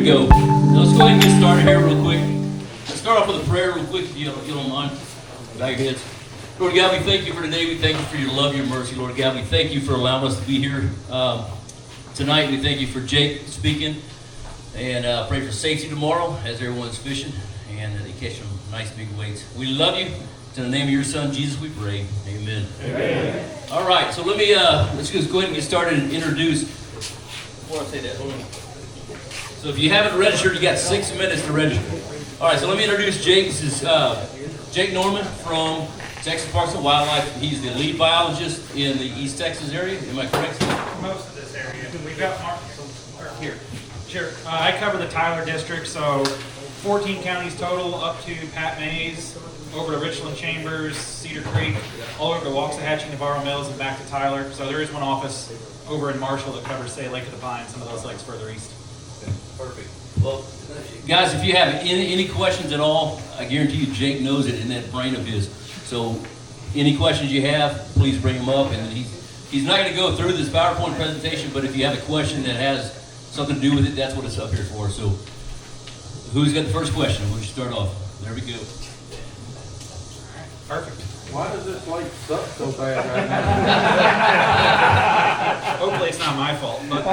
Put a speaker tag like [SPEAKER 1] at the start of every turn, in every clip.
[SPEAKER 1] we go. Now let's go ahead and get started here real quick. Let's start off with a prayer real quick, if you don't mind. Bow your heads. Lord God, we thank you for today. We thank you for your love, your mercy. Lord God, we thank you for allowing us to be here tonight. We thank you for Jake speaking. And pray for safety tomorrow as everyone's fishing. And they catch some nice big weights. We love you. In the name of your son, Jesus, we pray. Amen. Amen. All right, so let's just go ahead and get started and introduce. Before I say that, hold on. So if you haven't registered, you got 6 minutes to register. All right, so let me introduce Jake. This is Jake Norman from Texas Parks and Wildlife. He's the lead biologist in the East Texas area. Am I correct?
[SPEAKER 2] Most of this area. We've got Mark here. Sure. I cover the Tyler district, so 14 counties total, up to Pat Mays, over to Richland Chambers, Cedar Creek, all over to Waxahachie, Navarro Mills, and back to Tyler. So there is one office over in Marshall that covers, say, Lake of the Pines, some of those lakes further east.
[SPEAKER 1] Okay, perfect. Well, guys, if you have any questions at all, I guarantee you Jake knows it in that brain of his. So any questions you have, please bring them up. And he's not going to go through this PowerPoint presentation, but if you have a question that has something to do with it, that's what it's up here for. So who's got the first question? We'll start off. There we go.
[SPEAKER 2] Perfect.
[SPEAKER 3] Why does this lake suck so bad right now?
[SPEAKER 2] Hopefully it's not my fault, but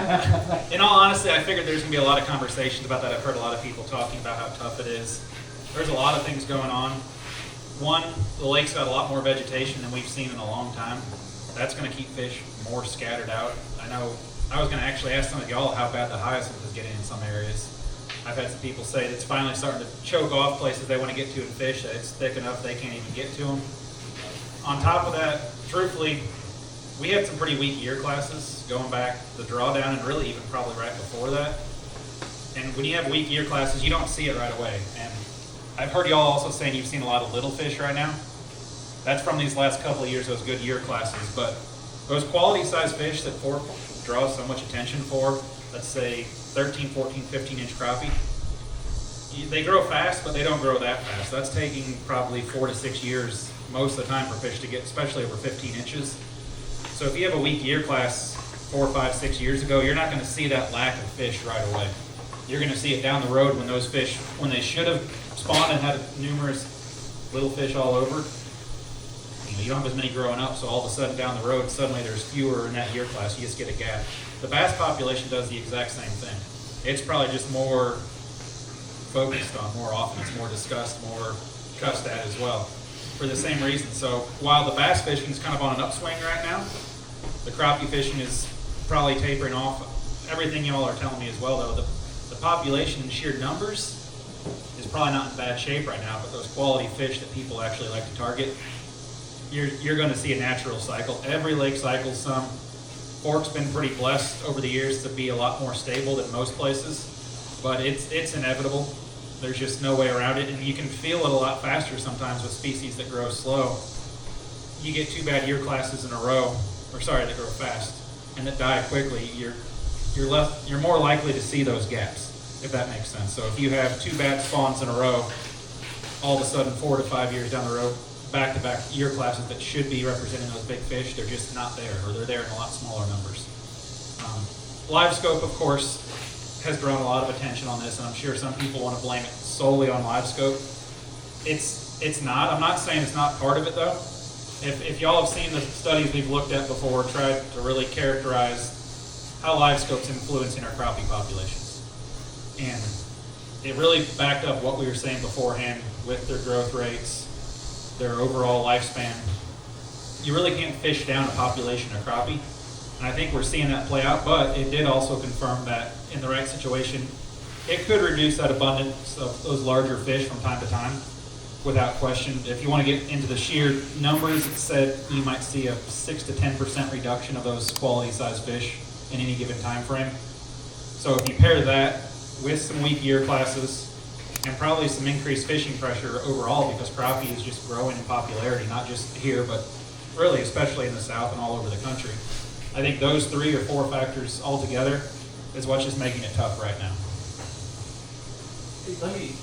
[SPEAKER 2] in all honesty, I figured there's going to be a lot of conversations about that. I've heard a lot of people talking about how tough it is. There's a lot of things going on. One, the lake's got a lot more vegetation than we've seen in a long time. That's going to keep fish more scattered out. I know I was going to actually ask some of y'all how bad the hyacinth is getting in some areas. I've had some people say that it's finally starting to choke off places they want to get to and fish, that it's thick enough they can't even get to them. On top of that, truthfully, we had some pretty weak year classes going back the drawdown and really even probably right before that. And when you have weak year classes, you don't see it right away. And I've heard y'all also saying you've seen a lot of little fish right now. That's from these last couple of years, those good year classes. But those quality size fish that Fort draws so much attention for, let's say 13, 14, 15-inch crappie, they grow fast, but they don't grow that fast. That's taking probably 4 to 6 years most of the time for fish to get, especially over 15 inches. So if you have a weak year class 4, 5, 6 years ago, you're not going to see that lack of fish right away. You're going to see it down the road when those fish, when they should have spawned and had numerous little fish all over. You don't have as many growing up, so all of a sudden down the road, suddenly there's fewer in that year class. You just get a gap. The bass population does the exact same thing. It's probably just more focused on more often. It's more discussed, more cussed at as well, for the same reason. So while the bass fishing is kind of on an upswing right now, the crappie fishing is probably tapering off. Everything y'all are telling me as well, though, the population in sheer numbers is probably not in bad shape right now, but those quality fish that people actually like to target, you're going to see a natural cycle. Every lake cycles some. Fork's been pretty blessed over the years to be a lot more stable than most places, but it's inevitable. There's just no way around it, and you can feel it a lot faster sometimes with species that grow slow. You get 2 bad year classes in a row, that grow fast and that die quickly. You're more likely to see those gaps, if that makes sense. So if you have 2 bad spawns in a row, all of a sudden 4 to 5 years down the road, back-to-back year classes that should be representing those big fish, they're just not there, or they're there in a lot smaller numbers. Live scope, of course, has drawn a lot of attention on this, and I'm sure some people want to blame it solely on live scope. It's not. I'm not saying it's not part of it, though. If y'all have seen the studies we've looked at before, tried to really characterize how live scope's influencing our crappie populations. And it really backed up what we were saying beforehand with their growth rates, their overall lifespan. You really can't fish down a population of crappie, and I think we're seeing that play out, but it did also confirm that in the right situation, it could reduce that abundance of those larger fish from time to time, without question. If you want to get into the sheer numbers, it said you might see a 6 to 10% reduction of those quality size fish in any given time frame. So if you pair that with some weak year classes, and probably some increased fishing pressure overall, because crappie is just growing in popularity, not just here, but really especially in the South and all over the country. I think those 3 or 4 factors altogether is what's just making it tough right now.
[SPEAKER 1] Let me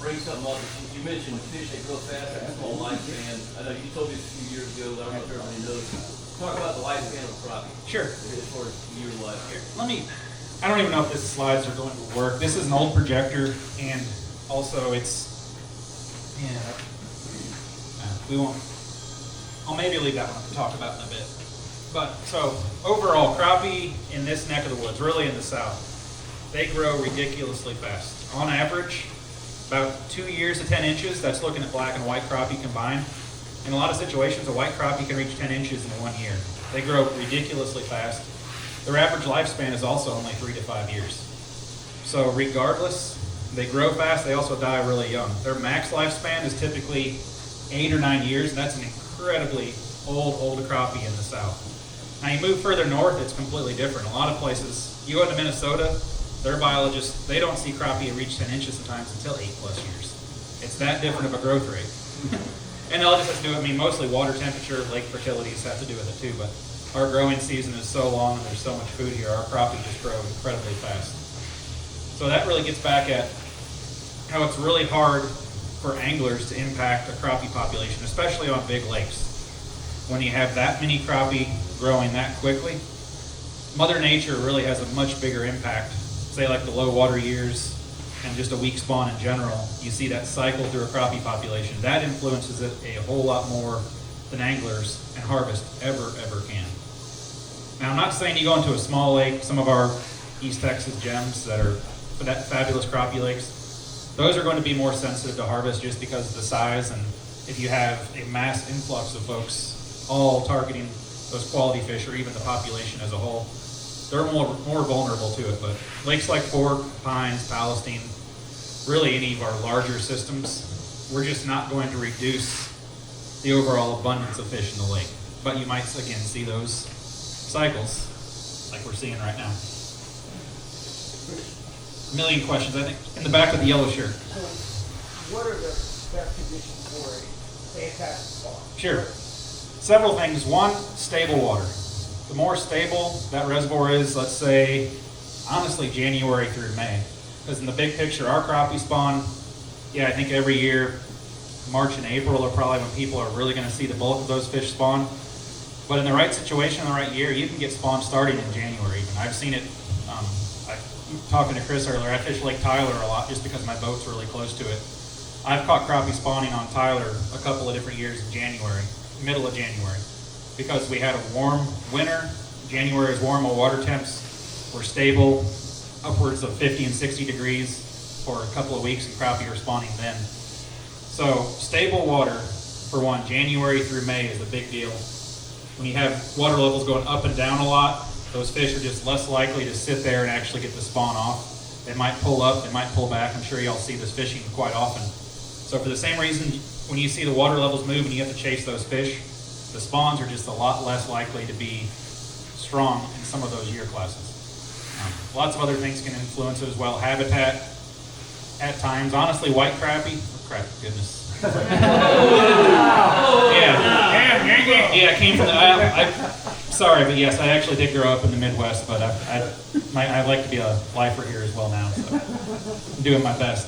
[SPEAKER 1] bring something up. You mentioned fish that grow fast and small lifespan. I know you told me this a few years ago, but I don't know if everybody knows. Talk about the lifespan of crappie.
[SPEAKER 2] Sure.
[SPEAKER 1] As far as year life.
[SPEAKER 2] Let me I don't even know if this slides are going to work. This is an old projector, and also it's, we won't, I'll maybe leave that one to talk about in a bit. But, so, overall, crappie in this neck of the woods, really in the south, they grow ridiculously fast. On average, about 2 years to 10 inches, that's looking at black and white crappie combined. In a lot of situations, a white crappie can reach 10 inches in 1 year. They grow ridiculously fast. Their average lifespan is also only 3 to 5 years. So regardless, they grow fast, they also die really young. Their max lifespan is typically 8 or 9 years, and that's an incredibly old crappie in the south. Now you move further north, it's completely different. A lot of places, you go to Minnesota, their biologists, they don't see crappie reach 10 inches sometimes until 8+ years. It's that different of a growth rate. And they'll just have to do it, I mean, mostly water temperature, lake fertilities have to do with it too, but our growing season is so long and there's so much food here, our crappie just grow incredibly fast. So that really gets back at how it's really hard for anglers to impact a crappie population, especially on big lakes. When you have that many crappie growing that quickly, Mother Nature really has a much bigger impact. Say like the low water years and just a weak spawn in general, you see that cycle through a crappie population. That influences it a whole lot more than anglers and harvest ever can. Now I'm not saying you go into a small lake, some of our East Texas gems that are fabulous crappie lakes, those are going to be more sensitive to harvest just because of the size, and if you have a mass influx of folks all targeting those quality fish or even the population as a whole, they're more vulnerable to it. But lakes like Fork, Pines, Palestine, really any of our larger systems, we're just not going to reduce the overall abundance of fish in the lake. But you might, again, see those cycles like we're seeing right now. A million questions, I think. In the back of the yellow shirt.
[SPEAKER 4] So, what are the best conditions for a fantastic spawn?
[SPEAKER 2] Sure. Several things. One, stable water. The more stable that reservoir is, let's say, honestly, January through May. Because in the big picture, our crappie spawn, yeah, I think every year, March and April are probably when people are really going to see the bulk of those fish spawn. But in the right situation, in the right year, you can get spawn starting in January even. I've seen it, talking to Chris earlier, I fish Lake Tyler a lot just because my boat's really close to it. I've caught crappie spawning on Tyler a couple of different years in January, middle of January, because we had a warm winter. January is warm, our water temps were stable, upwards of 50 and 60 degrees for a couple of weeks, and crappie are spawning then. So stable water, for one, January through May is a big deal. When you have water levels going up and down a lot, those fish are just less likely to sit there and actually get the spawn off. They might pull up, they might pull back. I'm sure y'all see this fishing quite often. So for the same reason, when you see the water levels move and you have to chase those fish, the spawns are just a lot less likely to be strong in some of those year classes. Lots of other things can influence it as well. Habitat, at times. Honestly, white crappie, goodness. Yeah, I came from the, sorry, but yes, I actually did grow up in the Midwest, but I'd like to be a lifer here as well now, so I'm doing my best.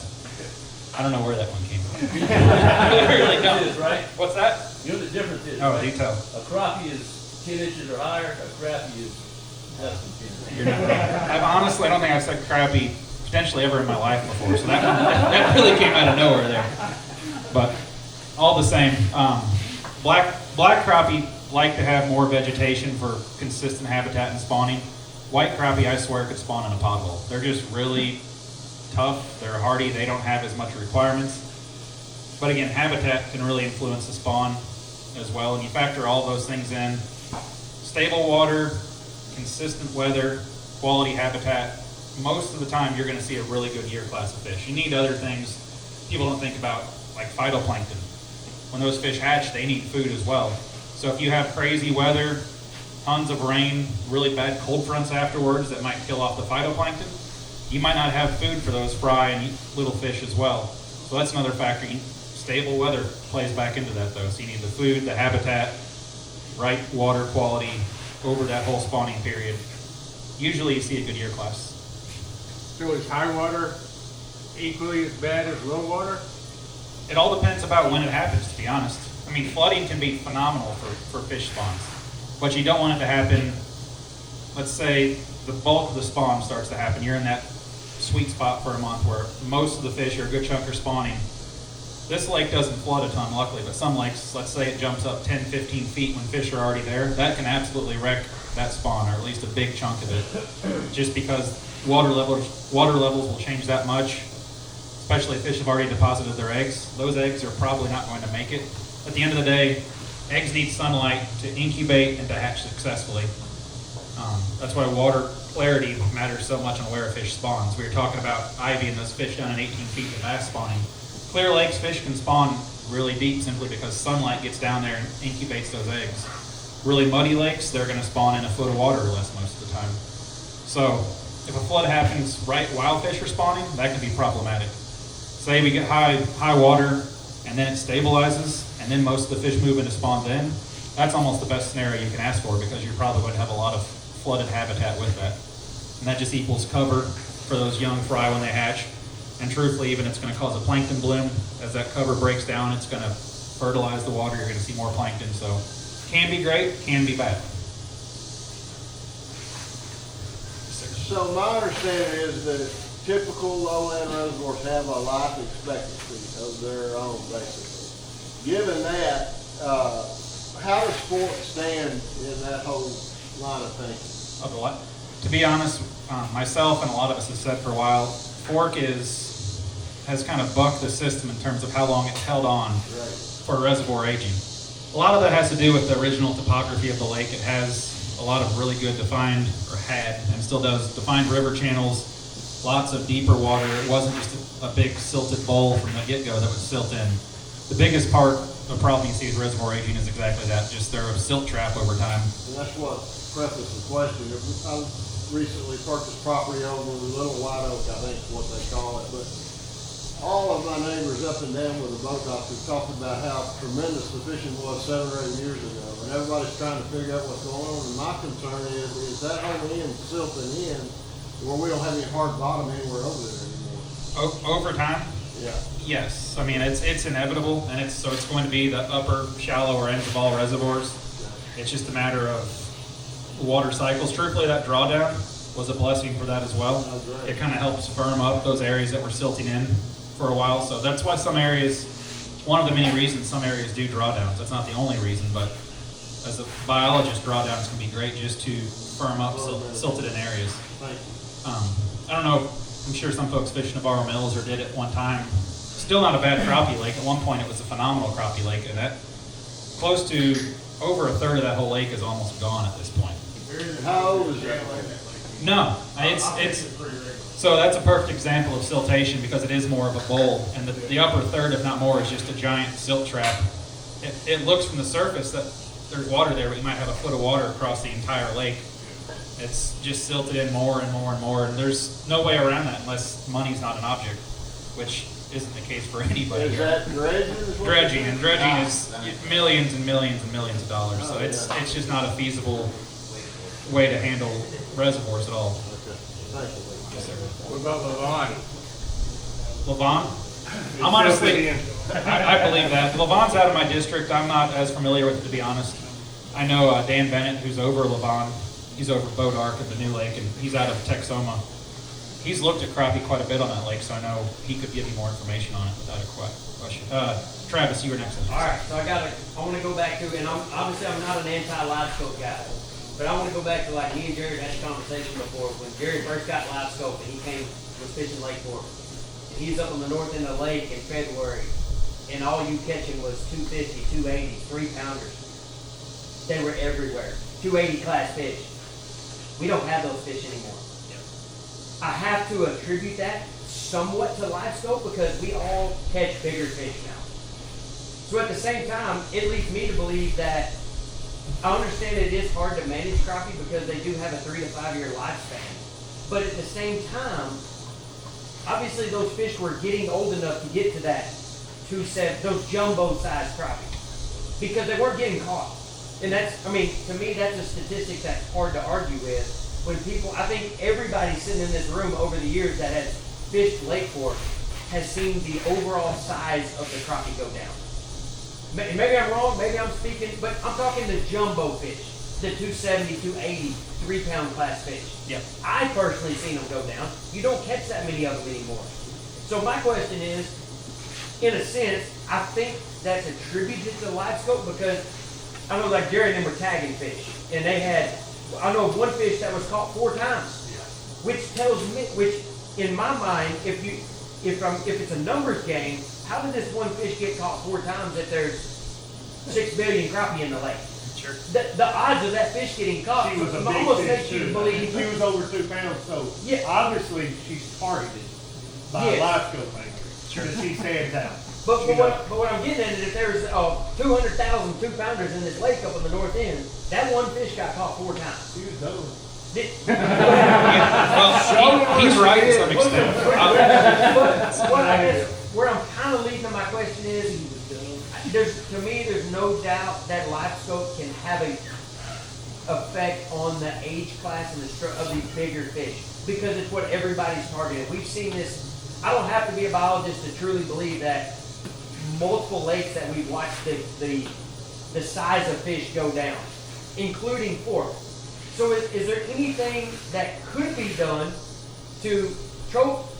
[SPEAKER 2] I don't know where that one came from. I really don't.
[SPEAKER 5] Right?
[SPEAKER 2] What's that?
[SPEAKER 5] You know what the difference is,
[SPEAKER 2] Oh,
[SPEAKER 5] right?
[SPEAKER 2] do tell.
[SPEAKER 5] A crappie is 10 inches or higher, a crappie is less than 10 inches.
[SPEAKER 2] You're not wrong. I don't think I've said crappie potentially ever in my life before, so that really came out of nowhere there. But all the same, black crappie like to have more vegetation for consistent habitat and spawning. White crappie, I swear, could spawn in a pothole. They're just really tough, they're hardy, they don't have as much requirements. But again, habitat can really influence the spawn as well, and you factor all those things in. Stable water, consistent weather, quality habitat. Most of the time you're going to see a really good year class of fish. You need other things people don't think about, like phytoplankton. When those fish hatch, they need food as well. So if you have crazy weather, tons of rain, really bad cold fronts afterwards that might kill off the phytoplankton, you might not have food for those fry and little fish as well. So that's another factor. Stable weather plays back into that though. So you need the food, the habitat, right water quality over that whole spawning period. Usually you see a good year class.
[SPEAKER 3] So is high water equally as bad as low water?
[SPEAKER 2] It all depends about when it happens, to be honest. I mean, flooding can be phenomenal for fish spawns, but you don't want it to happen let's say the bulk of the spawn starts to happen. You're in that sweet spot for a month where most of the fish, or a good chunk, are spawning. This lake doesn't flood a ton, luckily, but some lakes, let's say it jumps up 10, 15 feet when fish are already there, that can absolutely wreck that spawn, or at least a big chunk of it, just because water levels will change that much, especially if fish have already deposited their eggs. Those eggs are probably not going to make it. At the end of the day, eggs need sunlight to incubate and to hatch successfully. That's why water clarity matters so much on where a fish spawns. We were talking about ivy and those fish down in 18 feet of bass spawning. Clear lakes, fish can spawn really deep simply because sunlight gets down there and incubates those eggs. Really muddy lakes, they're going to spawn in a foot of water or less most of the time. So if a flood happens right while fish are spawning, that can be problematic. Say we get high water and then it stabilizes and then most of the fish move into spawn then, that's almost the best scenario you can ask for because you're probably going to have a lot of flooded habitat with that. And that just equals cover for those young fry when they hatch. And truthfully, even it's going to cause a plankton bloom. As that cover breaks down, it's going to fertilize the water. You're going to see more plankton. So can be great, can be bad.
[SPEAKER 6] So my understanding is that typical lowland reservoirs have a life expectancy of their own, basically. Given that, how does fork stand in that whole line of thinking?
[SPEAKER 2] To be honest, myself and a lot of us have said for a while, fork has kind of bucked the system in terms of how long it's held on for reservoir aging. A lot of that has to do with the original topography of the lake. It has a lot of really good defined, or had, and still does, defined river channels, lots of deeper water. It wasn't just a big silted bowl from the get-go that would silt in. The biggest part of problem you see with reservoir aging is exactly that, just they're a silt trap over time.
[SPEAKER 6] And that's what prefaced the question. I recently purchased property over in Little White Oak, I think is what they call it, but all of my neighbors up and down with the boat doctor talked about how tremendous the fishing was 7 or 8 years ago, and everybody's trying to figure out what's going on, and my concern is that whole end silting in where we don't have any hard bottom anywhere over there anymore.
[SPEAKER 2] Over time,
[SPEAKER 6] Yeah.
[SPEAKER 2] yes. I mean, it's inevitable, and it's going to be the upper, shallower ends of all reservoirs. It's just a matter of water cycles. Truthfully, that drawdown was a blessing for that as well. It kind of helps firm up those areas that were silting in for a while. So that's why some areas, one of the many reasons some areas do drawdowns. That's not the only reason, but as a biologist, drawdowns can be great just to firm up silted in areas.
[SPEAKER 6] Thank you.
[SPEAKER 2] I don't know, I'm sure some folks fish Navarro Mills or did it one time. Still not a bad crappie lake. At one point it was a phenomenal crappie lake, and that close to over a third of that whole lake is almost gone at this point.
[SPEAKER 6] How old is that lake?
[SPEAKER 2] No, it's so that's a perfect example of siltation because it is more of a bowl, and the upper third, if not more, is just a giant silt trap. It looks from the surface that there's water there, but you might have a foot of water across the entire lake. It's just silted in more and more and more, and there's no way around that unless money's not an object, which isn't the case for anybody
[SPEAKER 6] Is
[SPEAKER 2] here.
[SPEAKER 6] that dredging?
[SPEAKER 2] Dredging is millions and millions and millions of dollars, so it's just not a feasible way to handle reservoirs at all.
[SPEAKER 6] Okay, thank you.
[SPEAKER 2] Yes, sir.
[SPEAKER 3] What about Levon?
[SPEAKER 2] Levon? I'm honestly, I believe that. Levon's out of my district. I'm not as familiar with it, to be honest. I know Dan Bennett, who's over Levon. He's over Boat Ark at the new lake, and he's out of Texoma. He's looked at crappie quite a bit on that lake, so I know he could give you more information on it without a question. Travis, you were next.
[SPEAKER 7] All right, so I want to go back to, and I'm not an anti-live scope guy, but I want to go back to like me and Jared had a conversation before when Jared first got live scope and he was fishing Lake Fork. And he's up on the north end of the lake in February, and all you catching was 250, 280, 3-pounders. They were everywhere. 280 class fish. We don't have those fish anymore. I have to attribute that somewhat to live scope because we all catch bigger fish now. So at the same time, it leads me to believe that I understand it is hard to manage crappie because they do have a 3 to 5 year lifespan. But at the same time, obviously those fish were getting old enough to get to that those jumbo sized crappie because they weren't getting caught. And to me, that's a statistic that's hard to argue with. When people, I think everybody sitting in this room over the years that has fished Lake Fork has seen the overall size of the crappie go down. Maybe I'm wrong, maybe I'm speaking, but I'm talking the jumbo fish. the 270, 280, 3-pound class fish.
[SPEAKER 2] Yep.
[SPEAKER 7] I personally seen them go down. You don't catch that many of them anymore. So my question is, in a sense, I think that's attributed to live scope because I know like Jerry and them were tagging fish, and they had, I know of one fish that was caught 4 times, which tells me, which in my mind, if it's a numbers game, how did this one fish get caught 4 times if there's 6 billion crappie in the lake?
[SPEAKER 2] Sure.
[SPEAKER 7] The odds of that fish getting caught
[SPEAKER 6] She was a
[SPEAKER 7] almost
[SPEAKER 6] big
[SPEAKER 7] makes
[SPEAKER 6] fish
[SPEAKER 7] you
[SPEAKER 6] too.
[SPEAKER 7] believe.
[SPEAKER 6] She was over 2 pounds, so
[SPEAKER 7] Yeah.
[SPEAKER 6] obviously she's targeted by
[SPEAKER 7] Yes.
[SPEAKER 6] a live scope anchor. Because she stands out.
[SPEAKER 7] But
[SPEAKER 6] You know.
[SPEAKER 7] what I'm getting at is if there's 200,000 2-pounders in this lake up on the north end, that one fish got caught 4 times.
[SPEAKER 6] She was done.
[SPEAKER 2] Well, he's right to some extent.
[SPEAKER 7] But what I guess, where I'm kind of leading to my question is, to me, there's no doubt that live scope can have a effect on the age class and of these bigger fish because it's what everybody's targeting. We've seen this. I don't have to be a biologist to truly believe that multiple lakes that we've watched the size of fish go down, including fork. So is there anything that could be done to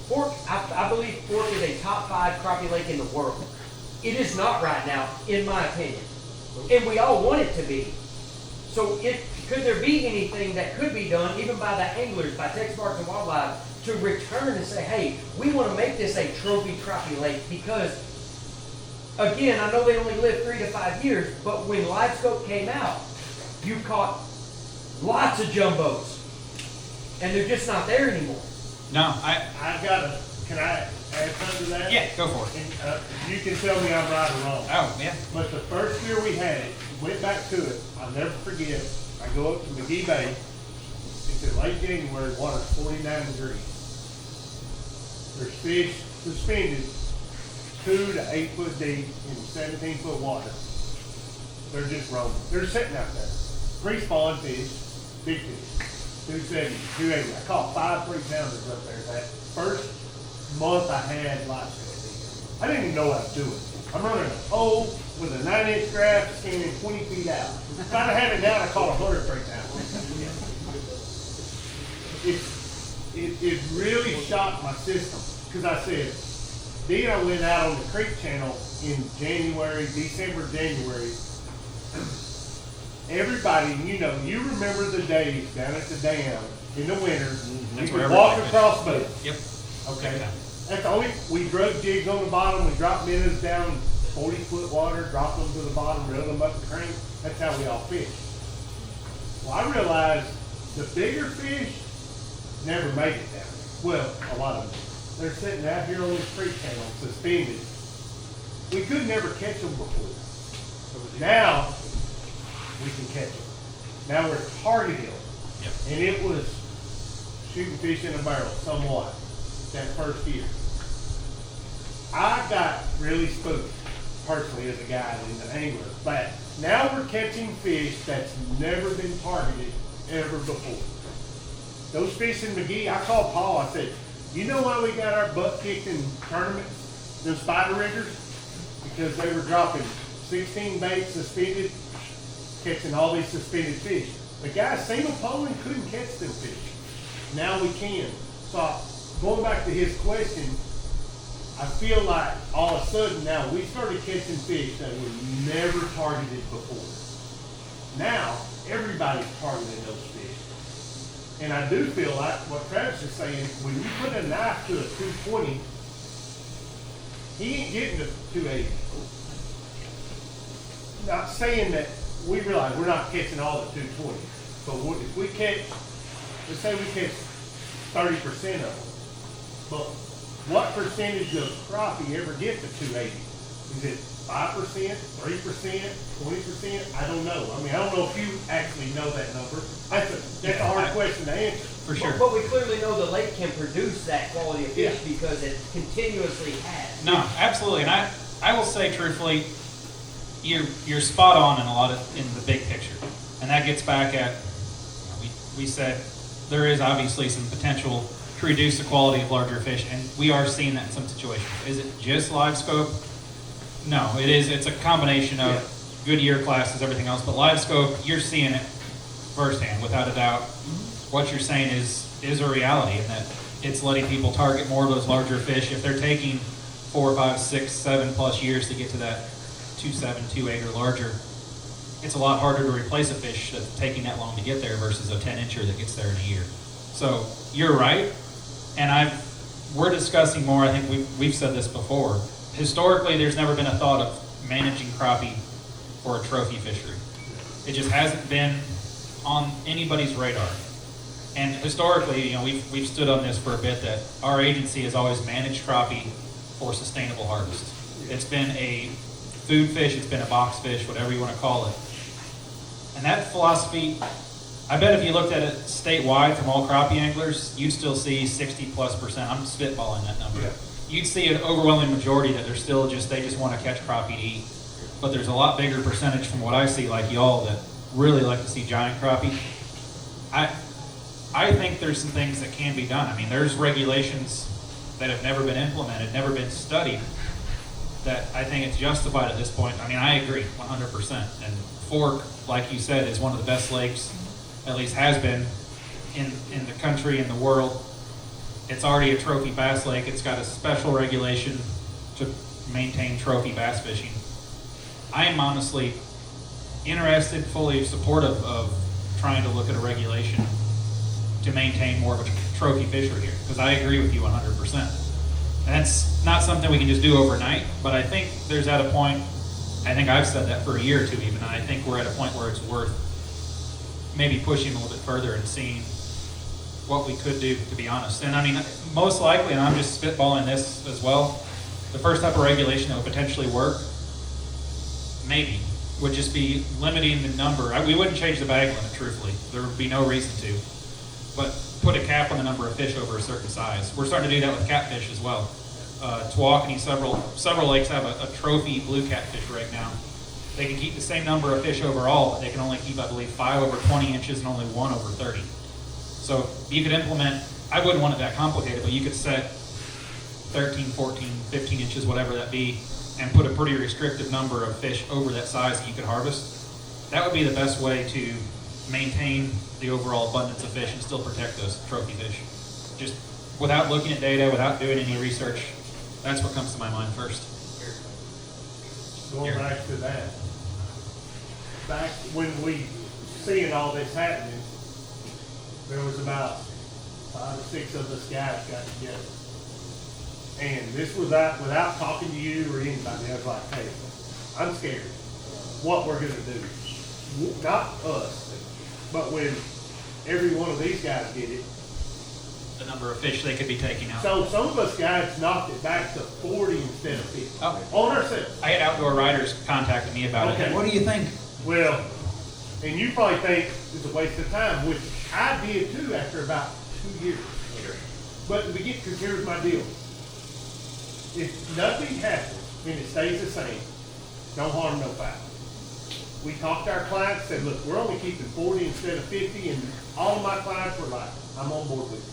[SPEAKER 7] fork? I believe fork is a top 5 crappie lake in the world. It is not right now, in my opinion, and we all want it to be. So could there be anything that could be done, even by the anglers, by Texas Parks and Wildlife, to return and say, hey, we want to make this a trophy crappie lake because, again, I know they only live 3 to 5 years, but when live scope came out, you caught lots of jumbos, and they're just not there anymore.
[SPEAKER 2] No,
[SPEAKER 6] Can I add something to that?
[SPEAKER 2] yeah, go for it.
[SPEAKER 6] And, you can tell me I'm right or wrong.
[SPEAKER 2] Oh, yeah.
[SPEAKER 6] But the first year we had it, went back to it, I'll never forget, I go up to McGee Bay, it's in late January, water's 49 degrees. There's fish suspended 2 to 8 foot deep in 17 foot water. They're just roaming. They're sitting out there. Pre-spawn fish, big fish, 270, 280. I caught 5 3-pounders up there that first month I had live scope. I didn't even know what I was doing. I'm running a pole with a 9-inch graph standing 20 feet out. If I'd have had it down, I caught 100 3-pounders. It really shocked my system because I said, then I went out on the creek channel in December, January. Everybody, you remember the days down at the dam in the winter.
[SPEAKER 2] That's
[SPEAKER 6] You
[SPEAKER 2] where
[SPEAKER 6] could walk
[SPEAKER 2] everybody
[SPEAKER 6] across boats.
[SPEAKER 2] Yep.
[SPEAKER 6] Okay. That's the only, we drug jigs on the bottom, we dropped minnows down 40 foot water, dropped them to the bottom, reeled them up the crank. That's how we all fish. Well, I realized the bigger fish never made it down. Well, a lot of them. They're sitting out here on this creek channel, suspended. We could never catch them before. Now, we can catch them. Now we're targeting them.
[SPEAKER 2] Yep.
[SPEAKER 6] And it was shooting fish in a barrel somewhat that first year. I got really spooked personally as a guy and an angler, but now we're catching fish that's never been targeted ever before. Those fish in McGee, I called Paul, I said, you know why we got our butt kicked in tournaments, those spider riggers? Because they were dropping 16 baits suspended, catching all these suspended fish. The guy single poling couldn't catch them fish. Now we can. So going back to his question, I feel like all of a sudden now we started catching fish that were never targeted before. Now everybody's targeting those fish. And I do feel like what Travis is saying, when you put a knife to a 220, he ain't getting to 280. Not saying that we realize we're not catching all the 220, but if we catch, let's say we catch 30% of them, but what percentage of crappie ever get to 280? Is it 5%, 3%, 20%? I don't know. I mean, I don't know if you actually know that number. That's a hard question to answer.
[SPEAKER 2] For sure.
[SPEAKER 7] But we clearly know the lake can produce that quality of fish
[SPEAKER 6] Yeah.
[SPEAKER 7] because it continuously has.
[SPEAKER 2] No, absolutely. And I will say truthfully, you're spot on in the big picture. And that gets back at, we said there is obviously some potential to reduce the quality of larger fish, and we are seeing that in some situations. Is it just live scope? No, it is. It's a combination of good year classes, everything else, but live scope, you're seeing it firsthand, without a doubt. What you're saying is a reality, and that it's letting people target more of those larger fish. If they're taking 4, 5, 6, 7+ years to get to that 2.7, 2.8 or larger, it's a lot harder to replace a fish that's taking that long to get there versus a 10-incher that gets there in a year. So you're right, and we're discussing more. I think we've said this before. Historically, there's never been a thought of managing crappie for a trophy fishery. It just hasn't been on anybody's radar. And historically, you know, we've stood on this for a bit, that our agency has always managed crappie for sustainable harvest. It's been a food fish, it's been a box fish, whatever you want to call it. And that philosophy, I bet if you looked at it statewide from all crappie anglers, you'd still see 60+%. I'm spitballing that number.
[SPEAKER 3] Yeah.
[SPEAKER 2] You'd see an overwhelming majority that they're still they just want to catch crappie to eat. But there's a lot bigger percentage from what I see, like y'all, that really like to see giant crappie. I think there's some things that can be done. I mean, there's regulations that have never been implemented, never been studied, that I think it's justified at this point. I mean, I agree 100%. And Fork, like you said, is one of the best lakes, at least has been, in the country, in the world. It's already a trophy bass lake. It's got a special regulation to maintain trophy bass fishing. I am honestly interested, fully supportive of trying to look at a regulation to maintain more of a trophy fishery here, because I agree with you 100%. And that's not something we can just do overnight, but I think there's at a point, I think I've said that for a year or two even, and I think we're at a point where it's worth maybe pushing a little bit further and seeing what we could do, to be honest. And I mean, most likely, and I'm just spitballing this as well, the first type of regulation that would potentially work, maybe, would just be limiting the number. We wouldn't change the bag limit, truthfully. There would be no reason to. But put a cap on the number of fish over a certain size. We're starting to do that with catfish as well. Tawakoni, several lakes have a trophy blue catfish right now. They can keep the same number of fish overall, but they can only keep, I believe, 5 over 20 inches and only 1 over 30. So you could implement, I wouldn't want it that complicated, but you could set 13, 14, 15 inches, whatever that be, and put a pretty restrictive number of fish over that size that you could harvest. That would be the best way to maintain the overall abundance of fish and still protect those trophy fish. Just without looking at data, without doing any research, that's what comes to my mind first.
[SPEAKER 3] Going back to that, back when we seeing all this happening, there was about 5 or 6 of us guys got together. And this was without talking to you or anybody. I was like, hey, I'm scared what we're gonna do. Not us, but when every one of these guys did it.
[SPEAKER 2] The number of fish they could be taking out.
[SPEAKER 3] So some of us guys knocked it back to 40 instead of 50.
[SPEAKER 2] Oh.
[SPEAKER 3] On ourselves.
[SPEAKER 2] I had outdoor riders contacting me about
[SPEAKER 3] Okay.
[SPEAKER 2] it. What do you think?
[SPEAKER 3] Well, and you probably think it's a waste of time, which I did too after about 2 years. But because here's my deal. If nothing happens and it stays the same, no harm, no foul. We talked to our clients, said, look, we're only keeping 40 instead of 50, and all of my clients were like, I'm on board with you.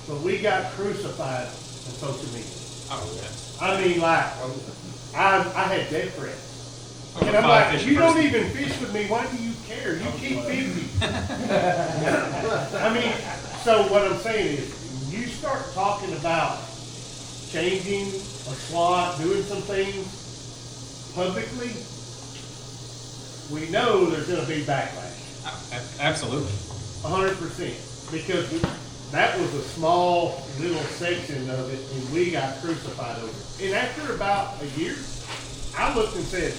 [SPEAKER 3] So we got crucified on social media.
[SPEAKER 2] Oh, yes.
[SPEAKER 3] I mean, like, I had death threats.
[SPEAKER 2] Over
[SPEAKER 3] And I'm
[SPEAKER 2] 5
[SPEAKER 3] like,
[SPEAKER 2] fish
[SPEAKER 3] you
[SPEAKER 2] a
[SPEAKER 3] don't
[SPEAKER 2] person.
[SPEAKER 3] even fish with me, why do you care? You keep 50. I mean, so what I'm saying is, when you start talking about changing a slot, doing some things publicly, we know there's gonna be backlash.
[SPEAKER 2] Absolutely.
[SPEAKER 3] 100%. Because that was a small little section of it and we got crucified over it. And after about a year, I looked and said,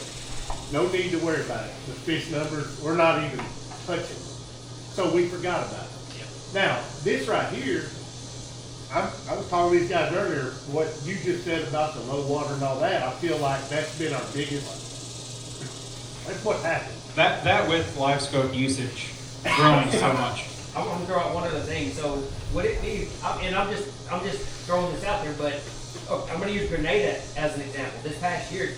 [SPEAKER 3] no need to worry about it. The fish numbers, we're not even touching. So we forgot about it.
[SPEAKER 2] Yep.
[SPEAKER 3] Now, this right here, I was talking to these guys earlier, what you just said about the low water and all that, I feel like that's been our biggest, that's what happened.
[SPEAKER 2] That with live scope usage growing so much.
[SPEAKER 7] I want to throw out one other thing. So would it be, and I'm just throwing this out there, but I'm going to use Grenada as an example. This past year,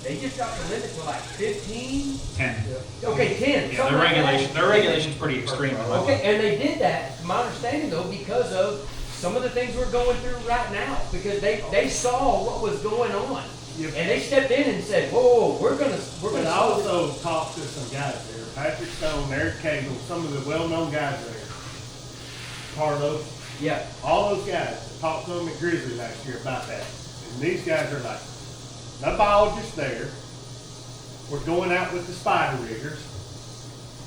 [SPEAKER 7] they just dropped the limit to like 15.
[SPEAKER 2] 10.
[SPEAKER 7] Okay, 10.
[SPEAKER 2] Yeah,
[SPEAKER 7] something like that.
[SPEAKER 2] their regulation's pretty extreme.
[SPEAKER 7] Okay, and they did that, to my understanding though, because of some of the things we're going through right now, because they saw what was going on.
[SPEAKER 3] Yep.
[SPEAKER 7] And they stepped in and said, whoa, we're gonna
[SPEAKER 3] But I
[SPEAKER 7] solve this.
[SPEAKER 3] also talked to some guys there, Patrick Stone, Eric Cagle, some of the well-known guys there. Carlos,
[SPEAKER 7] Yeah,
[SPEAKER 3] all those guys, I talked to them at Grizzly last year about that. And these guys are like, the biologist there, we're going out with the spider riggers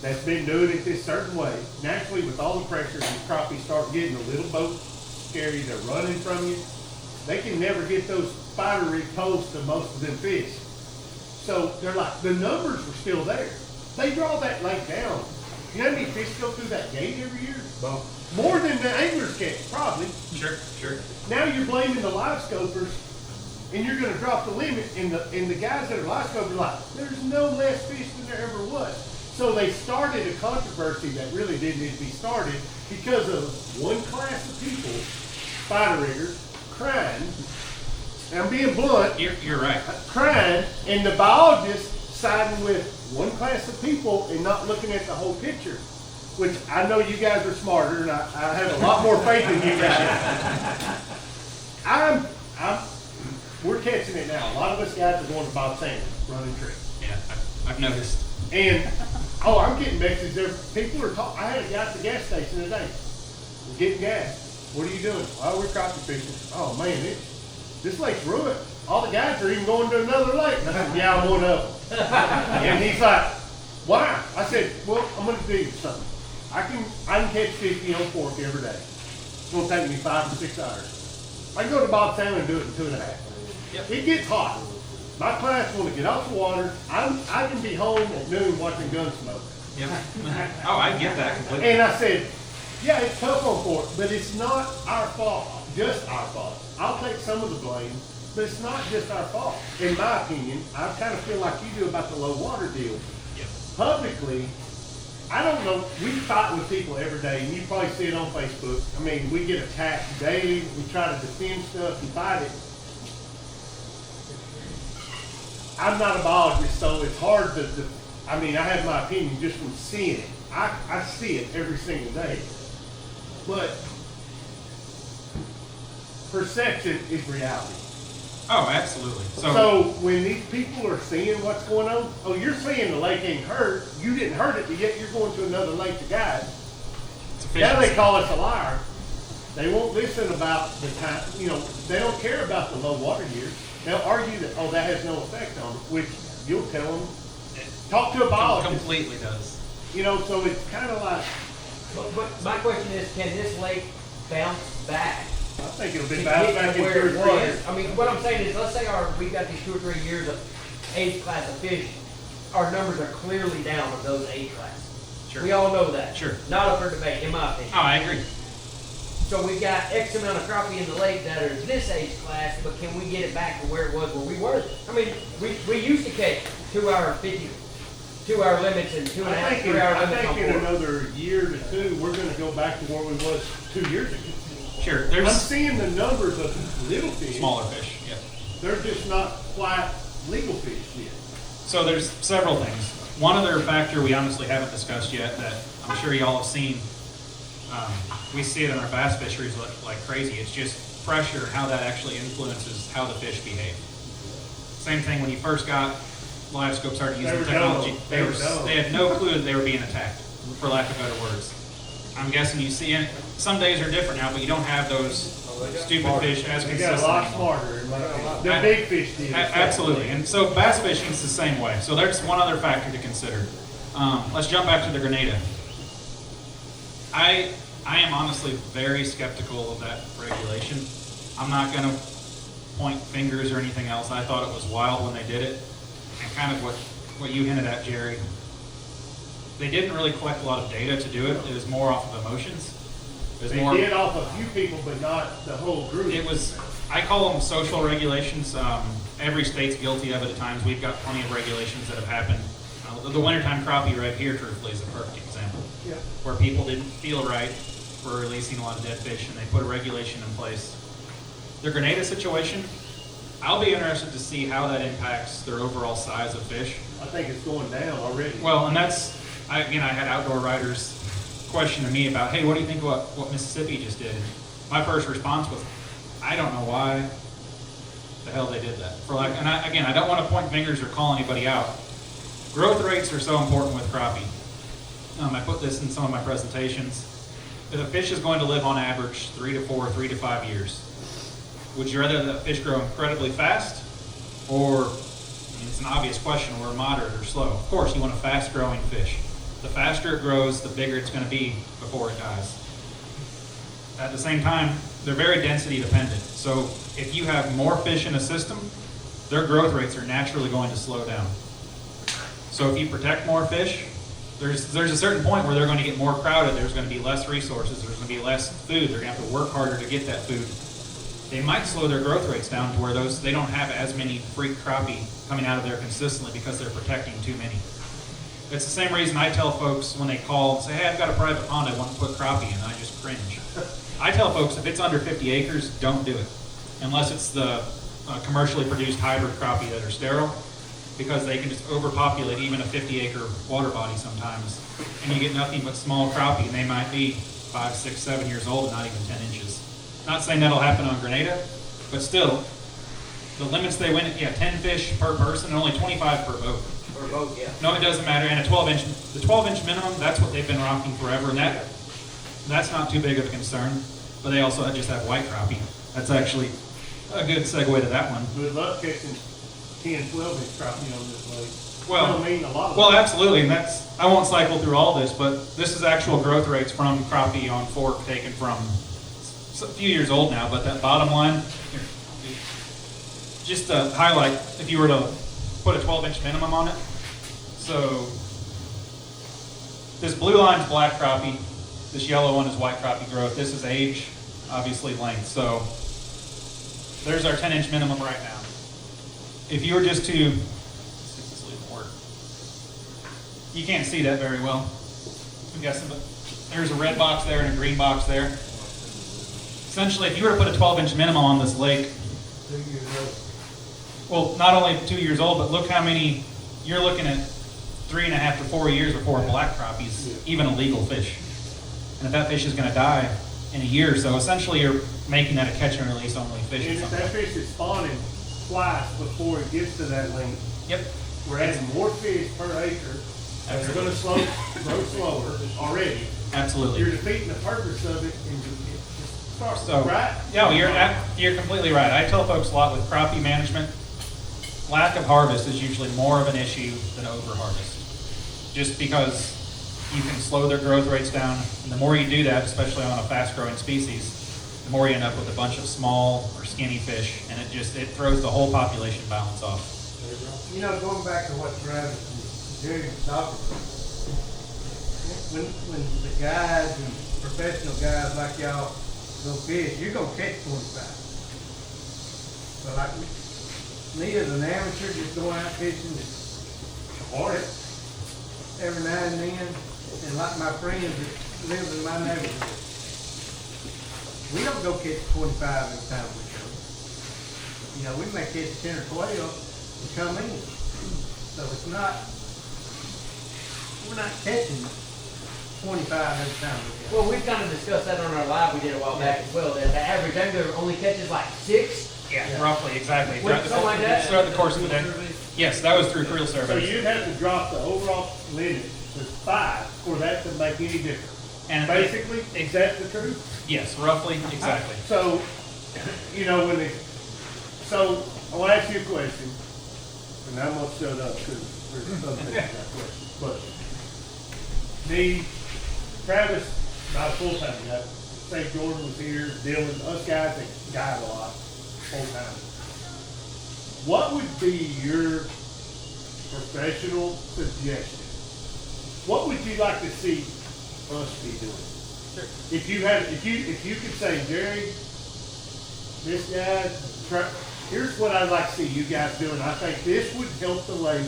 [SPEAKER 3] that's been doing it this certain way. Naturally, with all the pressure, these crappies start getting a little boat scary, they're running from you. They can never get those spider rig posts to most of them fish. So they're like, the numbers were still there. They draw that lake down. You know how many fish go through that gate every year? More than the anglers catch, probably.
[SPEAKER 2] Sure.
[SPEAKER 3] Now you're blaming the live scopers, and you're gonna drop the limit, and the guys that are live scopers are like, there's no less fish than there ever was. So they started a controversy that really didn't need to be started because of one class of people, spider riggers, crying, and I'm being blunt,
[SPEAKER 2] You're right.
[SPEAKER 3] crying, and the biologists siding with one class of people and not looking at the whole picture. Which I know you guys are smarter, and I have a lot more faith in you guys. We're catching it now. A lot of us guys are going to Bob Sanders, running trips.
[SPEAKER 2] Yeah, I've noticed.
[SPEAKER 3] And, oh, I'm getting messages there. People are talking. I had a guy at the gas station today. We're getting gas. What are you doing? Oh, we're crappie fishing. Oh, man, this lake's ruined. All the guys are even going to another lake. And I said, yeah, I'm one of them. And he's like, why? I said, well, I'm going to do something. I can catch 50 on fork every day. It's going to take me 5 to 6 hours. I can go to Bob Sanders and do it in 2.5.
[SPEAKER 2] Yep.
[SPEAKER 3] It gets hot. My clients want to get off the water. I can be home at noon watching Gunsmoke.
[SPEAKER 2] Yep. Oh, I get that completely.
[SPEAKER 3] And I said, yeah, it's tough on fork, but it's not our fault, just our fault. I'll take some of the blame, but it's not just our fault. In my opinion, I kind of feel like you do about the low water deal.
[SPEAKER 2] Yep.
[SPEAKER 3] Publicly, I don't know, we fight with people every day, and you probably see it on Facebook. I mean, we get attacked daily, we try to defend stuff and fight it. I'm not a biologist, so it's hard to, I mean, I have my opinion just from seeing it. I see it every single day. But perception is reality.
[SPEAKER 2] Oh, absolutely.
[SPEAKER 3] So when these people are seeing what's going on, oh, you're saying the lake ain't hurt, you didn't hurt it, but yet you're going to another lake to guide. Now they call us a liar. They won't listen about the time, they don't care about the low water years. They'll argue that, oh, that has no effect on it, which you'll tell them, talk to a biologist.
[SPEAKER 2] Completely does.
[SPEAKER 3] So it's kind of like,
[SPEAKER 7] but my question is, can this lake bounce back?
[SPEAKER 3] I think it'll
[SPEAKER 7] to
[SPEAKER 3] be
[SPEAKER 7] get
[SPEAKER 3] bounced
[SPEAKER 7] to
[SPEAKER 3] back in 2
[SPEAKER 7] where
[SPEAKER 3] or
[SPEAKER 7] it
[SPEAKER 3] 3
[SPEAKER 7] was?
[SPEAKER 3] years.
[SPEAKER 7] I mean, what I'm saying is, let's say we've got these 2 or 3 years of age class of fish. Our numbers are clearly down of those age classes.
[SPEAKER 2] Sure.
[SPEAKER 7] We all know that.
[SPEAKER 2] Sure.
[SPEAKER 7] Not up for debate, in my opinion.
[SPEAKER 2] Oh, I agree.
[SPEAKER 7] So we've got X amount of crappie in the lake that are this age class, but can we get it back to where it was when we were? I mean, we used to catch 2-hour 50, 2-hour limits and 2.5,
[SPEAKER 3] I
[SPEAKER 7] 3-hour limits on
[SPEAKER 3] think in
[SPEAKER 7] board.
[SPEAKER 3] another year to 2, we're gonna go back to where we was 2 years ago.
[SPEAKER 2] Sure.
[SPEAKER 3] I'm
[SPEAKER 2] There's
[SPEAKER 3] seeing the numbers of little fish.
[SPEAKER 2] smaller fish. Yep.
[SPEAKER 3] They're just not quite legal fish yet.
[SPEAKER 2] So there's several things. One other factor we honestly haven't discussed yet that I'm sure y'all have seen. We see it in our bass fisheries like crazy. It's just pressure, how that actually influences how the fish behave. Same thing when you first got live scope, started using
[SPEAKER 3] They were
[SPEAKER 2] technology.
[SPEAKER 3] dumb. They were dumb.
[SPEAKER 2] They had no clue that they were being attacked, for lack of better words. I'm guessing you see it. Some days are different now, but you don't have those stupid fish as
[SPEAKER 3] They
[SPEAKER 2] consistent.
[SPEAKER 3] got a lot
[SPEAKER 2] anymore.
[SPEAKER 3] smarter in my opinion. The big fish did.
[SPEAKER 2] Absolutely, and so bass fishing is the same way. So there's one other factor to consider. Let's jump back to the Grenada. I am honestly very skeptical of that regulation. I'm not going to point fingers or anything else. I thought it was wild when they did it, and kind of what you hinted at, Jerry. They didn't really collect a lot of data to do it. It was more off of emotions. It was
[SPEAKER 3] They
[SPEAKER 2] more.
[SPEAKER 3] did off a few people, but not the whole group.
[SPEAKER 2] It was, I call them social regulations. Every state's guilty of it at times. We've got plenty of regulations that have happened. The wintertime crappie right here, truthfully, is a perfect example.
[SPEAKER 3] Yeah.
[SPEAKER 2] Where people didn't feel right for releasing a lot of dead fish, and they put a regulation in place. The Grenada situation, I'll be interested to see how that impacts their overall size of fish.
[SPEAKER 3] I think it's going down already.
[SPEAKER 2] Well, and that's, I had outdoor writers questioning me about, hey, what do you think what Mississippi just did? My first response was, I don't know why the hell they did that. Again, I don't want to point fingers or call anybody out. Growth rates are so important with crappie. I put this in some of my presentations. If a fish is going to live on average 3 to 4, 3 to 5 years, would you rather that fish grow incredibly fast, or, it's an obvious question, or moderate or slow? Of course, you want a fast-growing fish. The faster it grows, the bigger it's going to be before it dies. At the same time, they're very density dependent. So if you have more fish in a system, their growth rates are naturally going to slow down. So if you protect more fish, there's a certain point where they're going to get more crowded. There's going to be less resources. There's going to be less food. They're going to have to work harder to get that food. They might slow their growth rates down to where they don't have as many freak crappie coming out of there consistently because they're protecting too many. It's the same reason I tell folks when they call and say, hey, I've got a private pond I want to put crappie in. I just cringe. I tell folks if it's under 50 acres, don't do it. Unless it's the commercially produced hybrid crappie that are sterile, because they can just overpopulate even a 50-acre water body sometimes. And you get nothing but small crappie, and they might be 5, 6, 7 years old and not even 10 inches. Not saying that'll happen on Grenada, but still, the limits they win at, 10 fish per person and only 25 per boat.
[SPEAKER 7] Per boat, yeah.
[SPEAKER 2] No, it doesn't matter. And the 12-inch minimum, that's what they've been rocking forever, and that's not too big of a concern. But they also just have white crappie. That's actually a good segue to that one.
[SPEAKER 3] Good luck catching 10, 12-inch crappie on this lake.
[SPEAKER 2] Well,
[SPEAKER 3] I mean, a lot of
[SPEAKER 2] well,
[SPEAKER 3] them.
[SPEAKER 2] absolutely, and I won't cycle through all this, but this is actual growth rates from crappie on fork taken from a few years old now. But that bottom line, just to highlight, if you were to put a 12-inch minimum on it, so this blue line's black crappie, this yellow one is white crappie growth. This is age, obviously length. So there's our 10-inch minimum right now. If you were just to, you can't see that very well, I'm guessing, but there's a red box there and a green box there. Essentially, if you were to put a 12-inch minimum on this lake, well, not only 2 years old, but look how many, you're looking at 3.5 to 4 years before black crappie's even a legal fish. And if that fish is going to die in a year or so, essentially you're making that a catch and release only fish.
[SPEAKER 3] And if that fish is spawning twice before it gets to that length,
[SPEAKER 2] Yep.
[SPEAKER 3] we're adding more fish per acre. And they're going to grow slower already.
[SPEAKER 2] Absolutely.
[SPEAKER 3] You're defeating the purpose of it and it starts,
[SPEAKER 2] So,
[SPEAKER 3] right?
[SPEAKER 2] yeah, you're completely right. I tell folks a lot with crappie management, lack of harvest is usually more of an issue than over-harvest. Just because you can slow their growth rates down, and the more you do that, especially on a fast-growing species, the more you end up with a bunch of small or skinny fish, and it throws the whole population balance off.
[SPEAKER 4] You know, going back to what Travis and Jerry was talking about, when the guys and professional guys like y'all go fish, you're gonna catch 25. But like me as an amateur, just going out fishing,
[SPEAKER 3] Or
[SPEAKER 4] every now and then, and like my friends that live in my neighborhood, we don't go catch 25 every time we go. You know, we may catch 10 or 12 and come in. So it's not, we're not catching 25 every time we go.
[SPEAKER 7] Well, we've kind of discussed that on our live we did a while back as well, that the average angler only catches like 6.
[SPEAKER 2] Yeah, roughly, exactly.
[SPEAKER 7] Something like that?
[SPEAKER 2] Throughout the course of the day. Yes, that was through creel
[SPEAKER 3] so
[SPEAKER 2] surveys.
[SPEAKER 3] you'd have to drop the overall limit to 5 for that to make any difference.
[SPEAKER 2] And
[SPEAKER 3] Basically, is that the truth?
[SPEAKER 2] yes, roughly, exactly.
[SPEAKER 3] So, you know, so I'll ask you a question, and I'm gonna shut up because there's some things I got questions. But Travis, not a full-time guy, St. Jordan was here, Dylan, us guys that guide a lot, full-time. What would be your professional suggestion? What would you like to see us be doing? If you could say, Jerry, this guy, here's what I'd like to see you guys doing. I think this would help the lake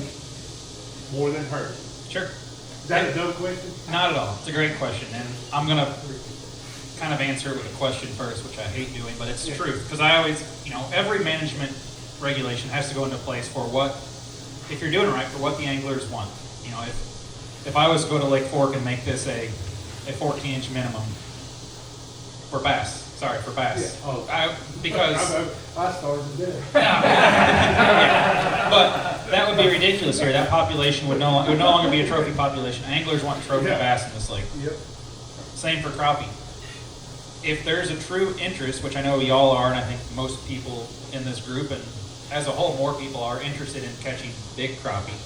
[SPEAKER 3] more than hurt.
[SPEAKER 2] Sure.
[SPEAKER 3] Is that a dumb question?
[SPEAKER 2] Not at all. It's a great question, and I'm going to kind of answer it with a question first, which I hate doing, but it's true. Because I always, every management regulation has to go into place for what, if you're doing it right, for what the anglers want. If I was to go to Lake Fork and make this a 14-inch minimum for bass, Sorry, for bass.
[SPEAKER 3] Yeah, oh.
[SPEAKER 2] Because,
[SPEAKER 3] I started there.
[SPEAKER 2] but that would be ridiculous here. That population would no longer be a trophy population. Anglers want trophy
[SPEAKER 3] Yeah.
[SPEAKER 2] bass in this lake.
[SPEAKER 3] Yep.
[SPEAKER 2] Same for crappie. If there's a true interest, which I know y'all are, and I think most people in this group, and as a whole, more people are interested in catching big crappie,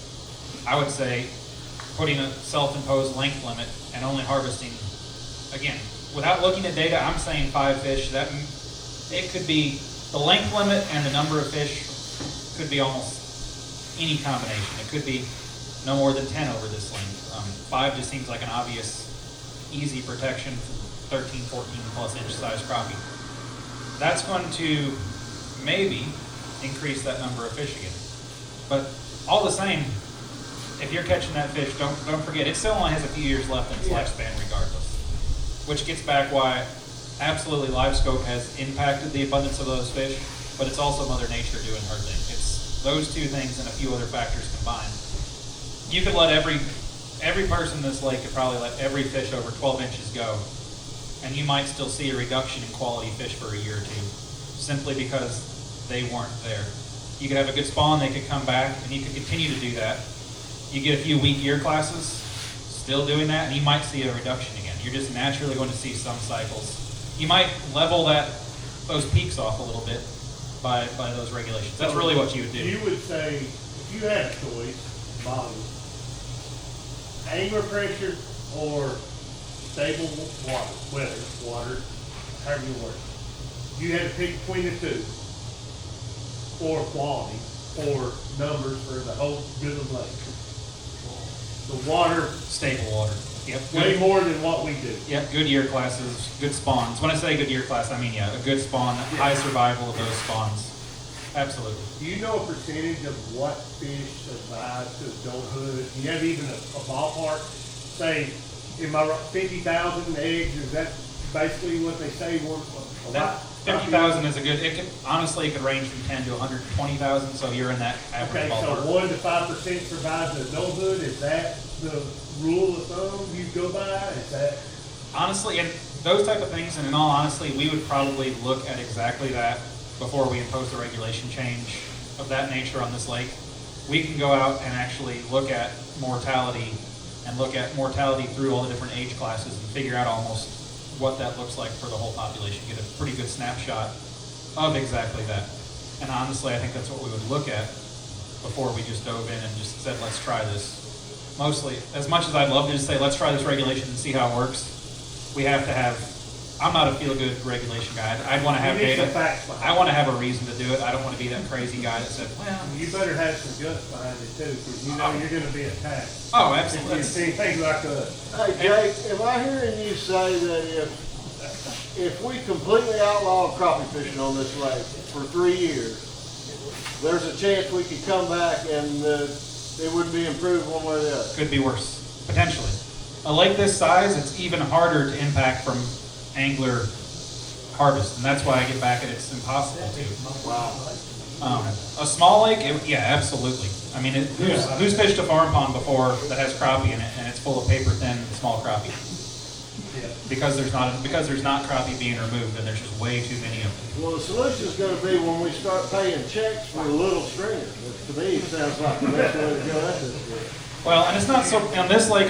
[SPEAKER 2] I would say putting a self-imposed length limit and only harvesting, again, without looking at data, I'm saying 5 fish. That it could be the length limit and the number of fish could be almost any combination. It could be no more than 10 over this length. 5 just seems like an obvious, easy protection for 13, 14 plus inch size crappie. That's going to maybe increase that number of fish again. But all the same, if you're catching that fish, don't forget, it still only has a few years left in its lifespan regardless. Which gets back why absolutely live scope has impacted the abundance of those fish, but it's also Mother Nature doing her thing. It's those two things and a few other factors combined. You could let every person in this lake could probably let every fish over 12 inches go, and you might still see a reduction in quality fish for a year or two, simply because they weren't there. You could have a good spawn, they could come back, and you could continue to do that. You get a few weak year classes, still doing that, and you might see a reduction again. You're just naturally going to see some cycles. You might level those peaks off a little bit by those regulations. That's really what you would do.
[SPEAKER 3] You would say, if you had a choice, bottom, angler pressure or stable water, however you work. You had to pick between the two, or quality, or numbers for the whole Goodland Lake. The water,
[SPEAKER 2] Stable water. Yep.
[SPEAKER 3] way more than what we do.
[SPEAKER 2] Yep, good year classes, good spawns. When I say good year class, I mean, yeah, a good spawn, high survival of those spawns. Absolutely.
[SPEAKER 3] Do you know a percentage of what fish survive to adulthood? Do you have even a ballpark? Say, am I right, 50,000 eggs? Is that basically what they say?
[SPEAKER 2] That 50,000 is a good, honestly, it could range from 10 to 120,000, so you're in that average
[SPEAKER 3] Okay, so
[SPEAKER 2] ballpark.
[SPEAKER 3] 1 to 5% survive to adulthood. Is that the rule of thumb you go by? Is that?
[SPEAKER 2] Honestly, and those type of things, and in all honesty, we would probably look at exactly that before we impose the regulation change of that nature on this lake. We can go out and actually look at mortality and look at mortality through all the different age classes and figure out almost what that looks like for the whole population. Get a pretty good snapshot of exactly that. And honestly, I think that's what we would look at before we just dove in and just said, let's try this. Mostly, as much as I'd love to just say, let's try this regulation and see how it works, we have to have, I'm not a feel-good regulation guy. I'd want to have
[SPEAKER 3] You need
[SPEAKER 2] data.
[SPEAKER 3] some facts behind
[SPEAKER 2] I want to have a reason to do it. I don't want to be that crazy guy that said, well.
[SPEAKER 3] You better have some guts behind it too, because you know you're gonna be attacked.
[SPEAKER 2] Oh,
[SPEAKER 3] If
[SPEAKER 2] absolutely.
[SPEAKER 3] you see things like us.
[SPEAKER 6] Hey Jake, am I hearing you say that if we completely outlaw crappie fishing on this lake for 3 years, there's a chance we could come back and it wouldn't be improved one way or the other?
[SPEAKER 2] Could be worse, potentially. A lake this size, it's even harder to impact from angler harvest, and that's why I get back at it's impossible to.
[SPEAKER 6] Wow.
[SPEAKER 2] A small lake, yeah, absolutely. I mean, who's fished a farm pond before that has crappie in it and it's full of paper thin small crappie? Because there's not crappie being removed, and there's just way too many of them.
[SPEAKER 6] Well, the solution is gonna be when we start paying checks for the little stringers, which to me sounds like the best way to go at this.
[SPEAKER 2] Well, and it's not so, on this lake,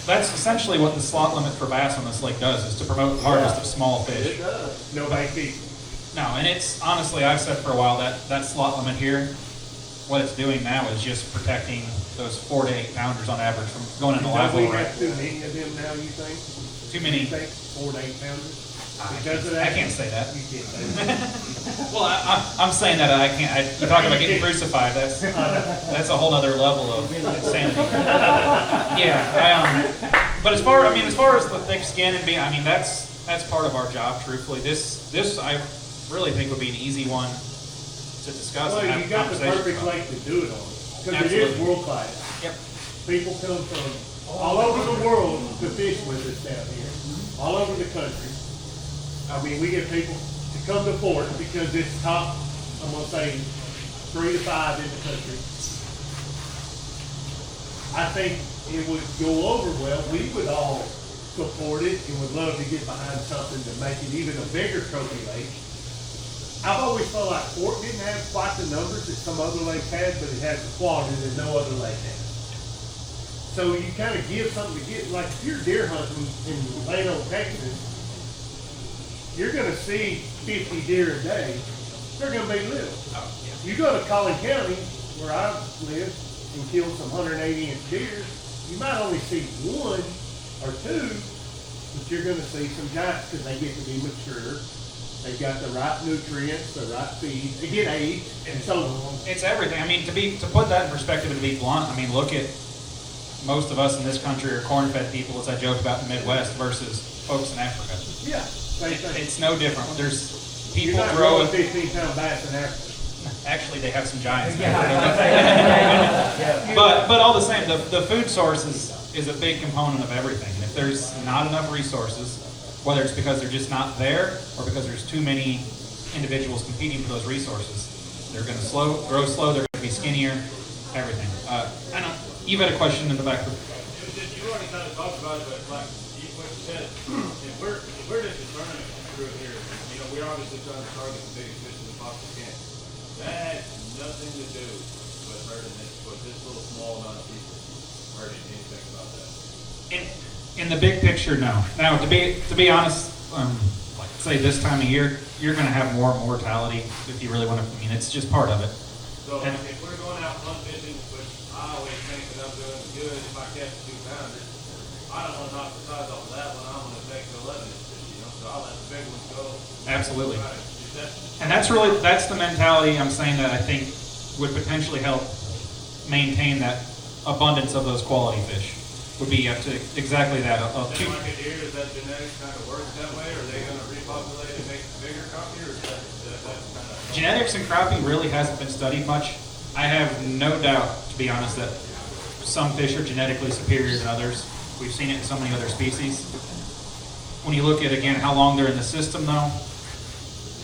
[SPEAKER 2] that's essentially what the slot limit for bass on this lake does, is to promote the harvest of small
[SPEAKER 6] It
[SPEAKER 2] fish.
[SPEAKER 6] does.
[SPEAKER 3] No big feet.
[SPEAKER 2] No, and it's, honestly, I've said for a while that slot limit here, what it's doing now is just protecting those 4 to 8 pounders on average from going into live
[SPEAKER 3] We
[SPEAKER 2] well, right?
[SPEAKER 3] have too many of them now, you think?
[SPEAKER 2] Too many.
[SPEAKER 3] You think 4 to 8 pounders? Because of
[SPEAKER 2] I
[SPEAKER 3] that?
[SPEAKER 2] can't say that.
[SPEAKER 3] You can't say that.
[SPEAKER 2] Well, I'm saying that I can't, you're talking about getting crucified, that's a whole other level of insanity. Yeah, but as far as the thick skin and being, I mean, that's part of our job, truthfully. This I really think would be an easy one to discuss
[SPEAKER 3] Well,
[SPEAKER 2] and have
[SPEAKER 3] you got the
[SPEAKER 2] conversations
[SPEAKER 3] perfect
[SPEAKER 2] about.
[SPEAKER 3] lake to do it on, because it is
[SPEAKER 2] Absolutely.
[SPEAKER 3] world class.
[SPEAKER 2] Yep.
[SPEAKER 3] People come from all over the world to fish with us down here, all over the country. I mean, we get people to come to Fort because it's top, I'm gonna say, 3 to 5 in the country. I think it would go over well. We would all support it and would love to get behind something to make it even a bigger trophy lake. I've always felt like Fort didn't have quite the numbers that some other lakes had, but it has the quality that no other lake has. So you kind of give something to get, like if you're deer hunting in Plano, Texas, you're gonna see 50 deer a day. They're gonna be little. You go to Collin County, where I live, and kill some 180-inch deer, you might only see one or two, but you're gonna see some giants because they get to be mature. They've got the right nutrients, the right feed, they get aged, and so on.
[SPEAKER 2] It's everything. I mean, to put that in perspective and to be blunt, I mean, look at most of us in this country are corn-fed people, as I joked about in the Midwest, versus folks in Africa.
[SPEAKER 3] Yeah, same thing.
[SPEAKER 2] It's no different. There's
[SPEAKER 3] You're
[SPEAKER 2] people
[SPEAKER 3] not
[SPEAKER 2] growing.
[SPEAKER 3] growing 15-pound bass in Africa.
[SPEAKER 2] Actually, they have some giants.
[SPEAKER 7] Yeah.
[SPEAKER 2] But all the same, the food source is a big component of everything. And if there's not enough resources, whether it's because they're just not there or because there's too many individuals competing for those resources, they're going to grow slow, they're going to be skinnier, everything. I know you've had a question in the back.
[SPEAKER 8] You already kind of talked about it, but like what you said, if we're just a tournament crew here, you know, we're obviously trying to target the biggest fish we possibly can. That has nothing to do with hurting this little small amount of people hurting anything about that.
[SPEAKER 2] In the big picture, no. Now, to be honest, like say this time of year, you're going to have more mortality if you really want to. I mean, it's just part of it.
[SPEAKER 8] So if we're going out fun fishing, which I always think that I'm doing good if I catch a 2-pounder, I don't want to knock the size off of that one. I want to take the 11-inch fish, you know. So I'll let the big ones go.
[SPEAKER 2] Absolutely.
[SPEAKER 8] Right.
[SPEAKER 2] And that's the mentality I'm saying that I think would potentially help maintain that abundance of those quality fish. Would be up to exactly that.
[SPEAKER 8] Then like a deer, does that genetics kind of work that way? Are they going to repopulate and make bigger crappie, or is that kind of...
[SPEAKER 2] Genetics in crappie really hasn't been studied much. I have no doubt, to be honest, that some fish are genetically superior than others. We've seen it in so many other species. When you look at, again, how long they're in the system, though,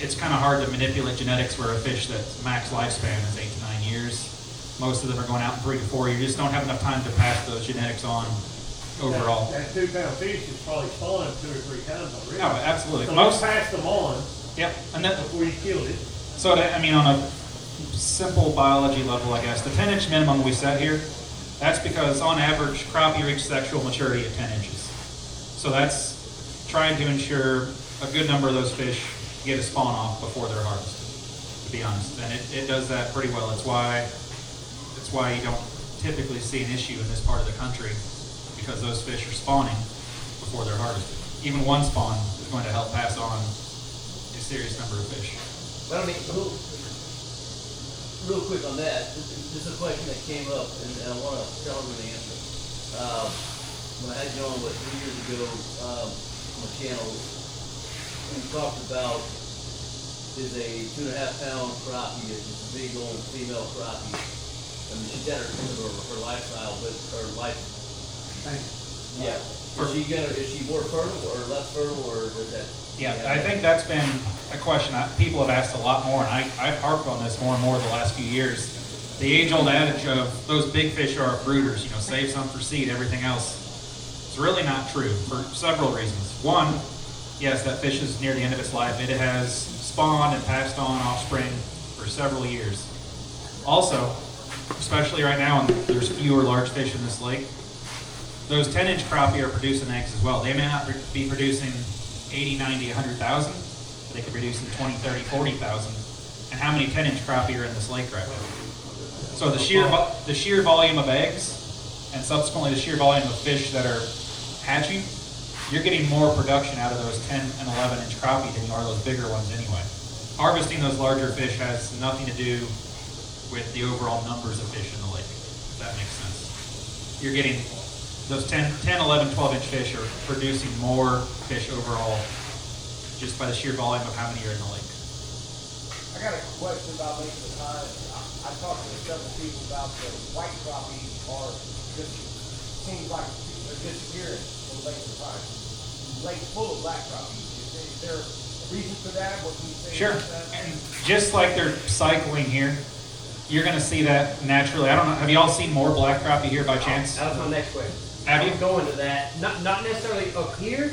[SPEAKER 2] it's kind of hard to manipulate genetics where a fish that's max lifespan is 8 to 9 years. Most of them are going out in 3 to 4. You just don't have enough time to pass those genetics on overall.
[SPEAKER 3] That 2-pound fish is probably spawned 2 or 3 times already.
[SPEAKER 2] No, absolutely.
[SPEAKER 3] So
[SPEAKER 2] Most
[SPEAKER 3] passed them on
[SPEAKER 2] Yep. And then,
[SPEAKER 3] before you killed it.
[SPEAKER 2] so I mean, on a simple biology level, I guess, the 10-inch minimum we set here, that's because on average, crappie reach sexual maturity at 10 inches. So that's trying to ensure a good number of those fish get a spawn off before they're harvested, to be honest. And it does that pretty well. It's why you don't typically see an issue in this part of the country, because those fish are spawning before they're harvested. Even one spawn is going to help pass on a serious number of fish.
[SPEAKER 5] But I mean, real quick on that, this is a question that came up, and I want to tell them the answer. When I had you on, 3 years ago, on the channel, we talked about is a 2.5-pound crappie, it's a big old female crappie. I mean, she's got her lifestyle, but her life. Yeah. Is she more fertile or less fertile, or does that?
[SPEAKER 2] Yeah, I think that's been a question people have asked a lot more, and I've harped on this more and more the last few years. The age-old adage of those big fish are brooders, save some for seed, everything else. It's really not true for several reasons. One, yes, that fish is near the end of its life. It has spawned and passed on offspring for several years. Also, especially right now, and there's fewer large fish in this lake, those 10-inch crappie are producing eggs as well. They may not be producing 80, 90, 100,000, but they could be producing 20, 30, 40,000. And how many 10-inch crappie are in this lake right now? So the sheer volume of eggs, and subsequently the sheer volume of fish that are hatching, you're getting more production out of those 10 and 11-inch crappie than you are those bigger ones anyway. Harvesting those larger fish has nothing to do with the overall numbers of fish in the lake, if that makes sense. You're getting those 10, 11, 12-inch fish are producing more fish overall just by the sheer volume of how many are in the lake.
[SPEAKER 9] I got a question about making the time. I talked to several people about the white crappie are just, seems like they're disappearing from lakes of time. Lakes full of black crappie. Is there a reason for that? What can you say
[SPEAKER 2] Sure.
[SPEAKER 9] about that?
[SPEAKER 2] And just like they're cycling here, you're going to see that naturally. I don't know. Have you all seen more black crappie here by chance?
[SPEAKER 7] That was my next question.
[SPEAKER 2] Have you?
[SPEAKER 7] I'm going to that, not necessarily up here,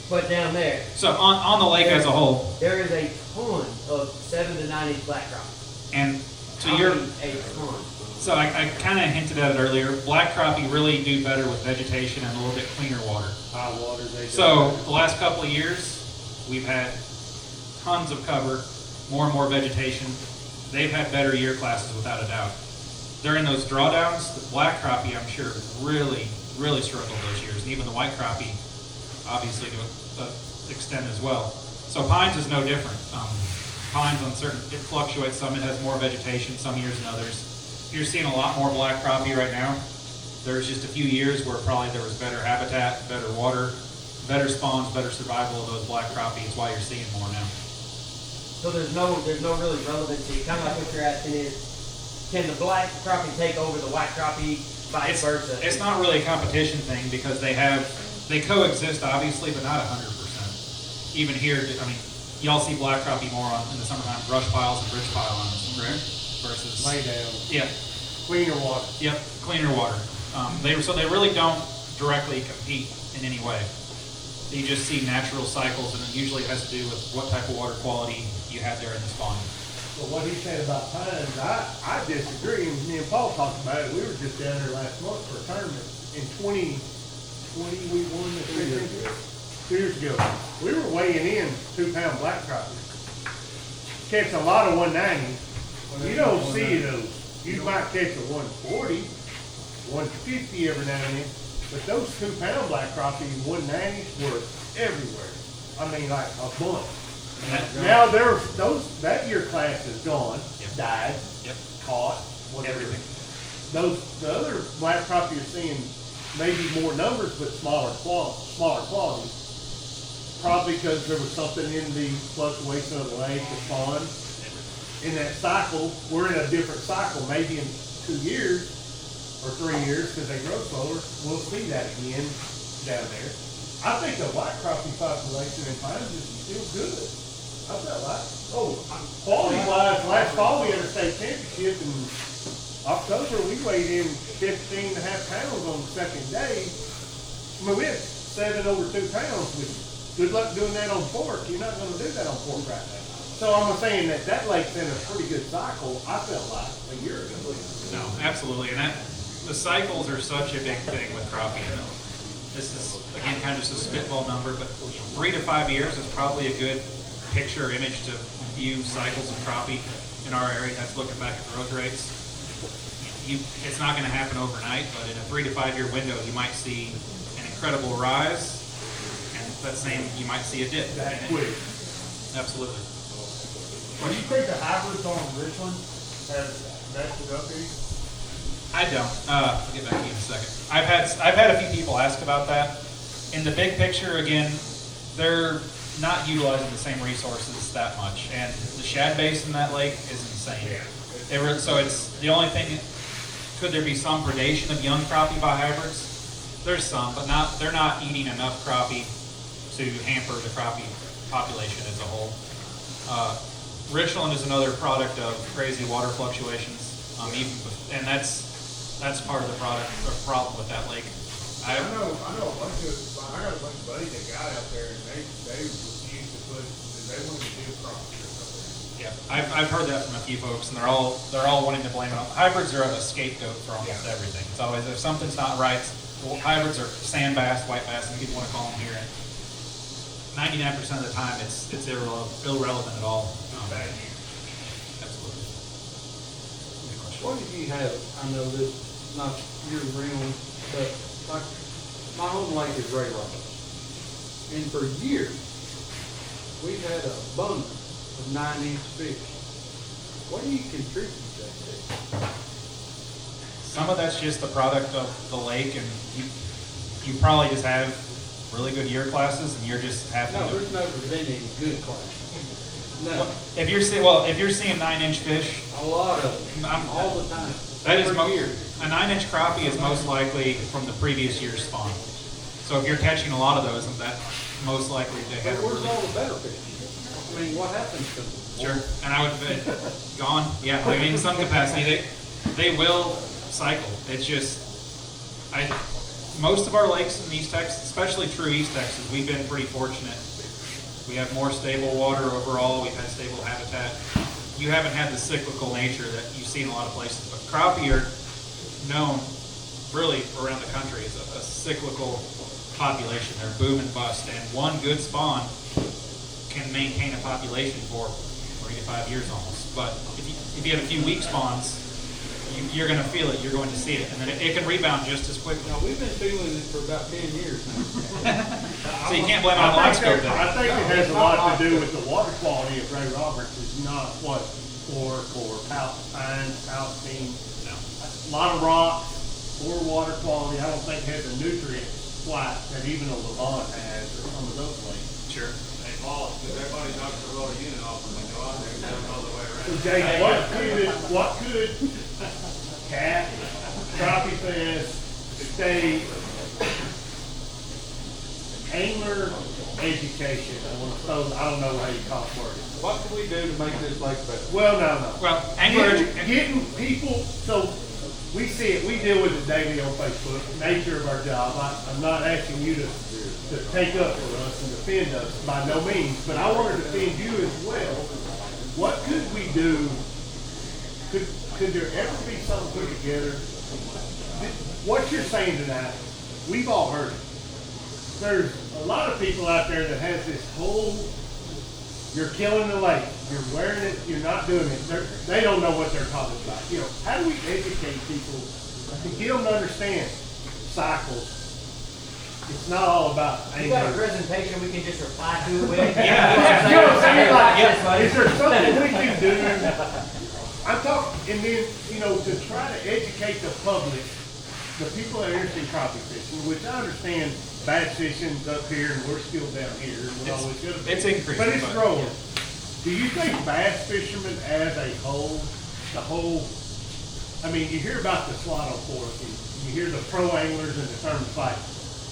[SPEAKER 7] but down there.
[SPEAKER 2] So on the lake as a whole,
[SPEAKER 7] There is a ton of 7 to 9 inch black crappie.
[SPEAKER 2] and to
[SPEAKER 7] I
[SPEAKER 2] your,
[SPEAKER 7] mean, a ton.
[SPEAKER 2] so I kind of hinted at it earlier, black crappie really do better with vegetation and a little bit cleaner water.
[SPEAKER 3] High water, they.
[SPEAKER 2] So the last couple of years, we've had tons of cover, more and more vegetation. They've had better year classes without a doubt. During those drawdowns, the black crappie, I'm sure, really, really struggled those years, and even the white crappie, obviously to an extent as well. So pines is no different. Pines on certain, it fluctuates. Some it has more vegetation, some years than others. You're seeing a lot more black crappie right now. There's just a few years where probably there was better habitat, better water, better spawns, better survival of those black crappie. It's why you're seeing more now.
[SPEAKER 7] So there's no really relevancy. Kind of like what you're asking is, can the black crappie take over the white crappie, vice versa?
[SPEAKER 2] It's not really a competition thing because they coexist obviously, but not 100%. Even here, I mean, y'all see black crappie more in the summertime, brush piles and ridge pile islands, correct? Versus
[SPEAKER 3] Lay down,
[SPEAKER 2] yeah,
[SPEAKER 3] cleaner water.
[SPEAKER 2] yep, cleaner water. They really don't directly compete in any way. You just see natural cycles, and it usually has to do with what type of water quality you have there in the spawn.
[SPEAKER 3] But what he said about pines, I disagree, and me and Paul talked about it, we were just down there last month for a tournament. In 2020, we won the 2 years ago. We were weighing in 2-pound black crappie. Catch a lot of 190. You don't see those. You might catch a 140, 150 every now and then, but those 2-pound black crappie 190s were everywhere. I mean, like a bunch. Now that year class is gone,
[SPEAKER 2] Yep.
[SPEAKER 3] died,
[SPEAKER 2] Yep.
[SPEAKER 3] caught, whatever.
[SPEAKER 2] Everything.
[SPEAKER 3] The other black crappie you're seeing maybe more numbers but smaller quality. Probably because there was something in the fluctuation of the lake, the pond. In that cycle, we're in a different cycle. Maybe in 2 years or 3 years, because they grow slower, we'll see that again down there. I think the white crappie population in pines is still good. I felt like, quality wise, last fall we had a state championship in October, we weighed in 15.5 pounds on the second day. I mean, we had 7 over 2 pounds, which, good luck doing that on pork. You're not gonna do that on pork right now. So I'm saying that lake's in a pretty good cycle, I felt like, a year ago.
[SPEAKER 2] No, absolutely, and the cycles are such a big thing with crappie. This is, again, kind of just a spitball number, but 3 to 5 years is probably a good picture image to view cycles of crappie in our area. That's looking back at growth rates. It's not going to happen overnight, but in a 3 to 5 year window, you might see an incredible rise, and you might see a dip.
[SPEAKER 3] That quick.
[SPEAKER 2] Absolutely.
[SPEAKER 3] Do you think the hybrids on Richland have messed it up any?
[SPEAKER 2] I don't. I'll get back to you in a second. I've had a few people ask about that. In the big picture, again, they're not utilizing the same resources that much, and the shad base in that lake is insane. So it's the only thing. Could there be some predation of young crappie by hybrids? There's some, but they're not eating enough crappie to hamper the crappie population as a whole. Richland is another product of crazy water fluctuations, and that's part of the problem with that lake.
[SPEAKER 8] I know I got a bunch of buddies that got out there and they refused to put, they wanted to do crappie or something.
[SPEAKER 2] Yeah, I've heard that from a few folks, and they're all wanting to blame it on hybrids. Are a scapegoat for almost everything. It's always if something's not right. Hybrids are sand bass, white bass, and people want to call them here. 99% of the time, it's irrelevant at all. Absolutely. Good question.
[SPEAKER 6] What did you have, I know this, not year round, but like, my home lake is Ray Rock. And for years, we've had an abundance of 9-inch fish. What do you contribute that to?
[SPEAKER 2] Some of that's just the product of the lake, and you probably just have really good year classes, and you're just happy.
[SPEAKER 6] No, there's never been any good class. No,
[SPEAKER 2] If you're seeing 9-inch fish,
[SPEAKER 6] a lot of them, all the time.
[SPEAKER 2] that is
[SPEAKER 6] Every year.
[SPEAKER 2] a 9-inch crappie is most likely from the previous year's spawn. So if you're catching a lot of those, that's most likely to
[SPEAKER 6] But
[SPEAKER 2] have
[SPEAKER 6] where's
[SPEAKER 2] really
[SPEAKER 6] all the better fish? I mean, what happens to them?
[SPEAKER 2] sure. And I would bet gone. Yeah, I mean in some capacity they will cycle. It's just most of our lakes in East Texas, especially true East Texas, we've been pretty fortunate. We have more stable water overall. We've had stable habitat. You haven't had the cyclical nature that you see in a lot of places. But crappie are known really around the country as a cyclical population. They're boom and bust. And one good spawn can maintain a population for 3 to 5 years almost. But if you have a few weak spawns, you're going to feel it. You're going to see it. And then it can rebound just as quickly.
[SPEAKER 10] Now, we've been feeling it for about 10 years now.
[SPEAKER 2] So you can't blame it on live scope then.
[SPEAKER 3] I think it has a lot to do with the water quality of Ray Roberts is not what Fork or Palestine.
[SPEAKER 2] No.
[SPEAKER 3] A lot of rocks, poor water quality. I don't think it has a nutrient flight that even a Levant has or some of those lakes.
[SPEAKER 2] Sure.
[SPEAKER 8] Hey, Paul, because everybody knocks the roller unit off when they go out there, and goes all the way around.
[SPEAKER 3] So Jake, what could cat, crappie fest, state, angler education? I don't know how you call it worded.
[SPEAKER 10] What can we do to make this lake better?
[SPEAKER 3] Well, no.
[SPEAKER 2] Well, angler
[SPEAKER 3] Getting people, so we see it, we deal with it daily on Facebook, nature of our job. I'm not asking you to take up for us and defend us by no means, but I want to defend you as well. What could we do? Could there ever be something put together? What you're saying tonight, we've all heard it. There's a lot of people out there that has this whole, you're killing the lake, you're wearing it, you're not doing it. They don't know what they're talking about. You know, how do we educate people to get them to understand cycles? It's not all about
[SPEAKER 7] You got a
[SPEAKER 3] angling.
[SPEAKER 7] presentation we can just reply to it with?
[SPEAKER 3] Yeah, you know what I'm saying? Like,
[SPEAKER 7] Yes,
[SPEAKER 3] is there something we can do? I'm talking, and then, you know, to try to educate the public, the people that are interested in crappie fishing, which I understand bass fishing's up here and we're still down here. And we're always gonna be.
[SPEAKER 2] It's increasing,
[SPEAKER 3] But it's
[SPEAKER 2] but,
[SPEAKER 3] growing.
[SPEAKER 2] yeah.
[SPEAKER 3] Do you think bass fishermen as a whole, I mean, you hear about the Swallow Fork and you hear the pro anglers and the terms like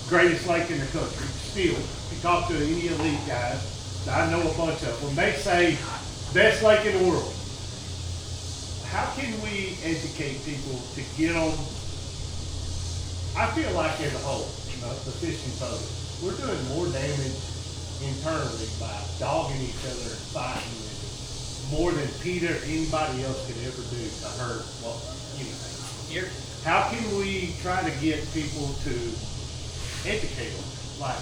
[SPEAKER 3] greatest lake in the country. Still, you talk to any elite guys, I know a bunch of them, they say best lake in the world. How can we educate people to get on? I feel like as a whole, the fishing public, we're doing more damage internally by dogging each other and fighting more than Peter or anybody else could ever do to hurt anything. How can we try to get people to educate them? Like,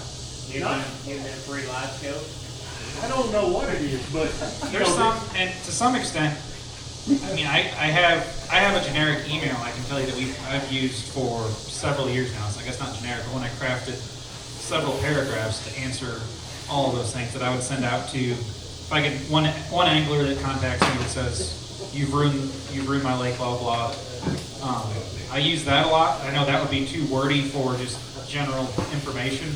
[SPEAKER 4] Give them free live scope.
[SPEAKER 3] I don't know what it is, but you
[SPEAKER 2] There's
[SPEAKER 3] know,
[SPEAKER 2] some, and to some extent, I mean, I have a generic email I can tell you that I've used for several years now. So I guess not generic, but when I crafted several paragraphs to answer all of those things that I would send out to. If I get one angler that contacts me that says you've ruined my lake, blah blah. I use that a lot. I know that would be too wordy for just general information.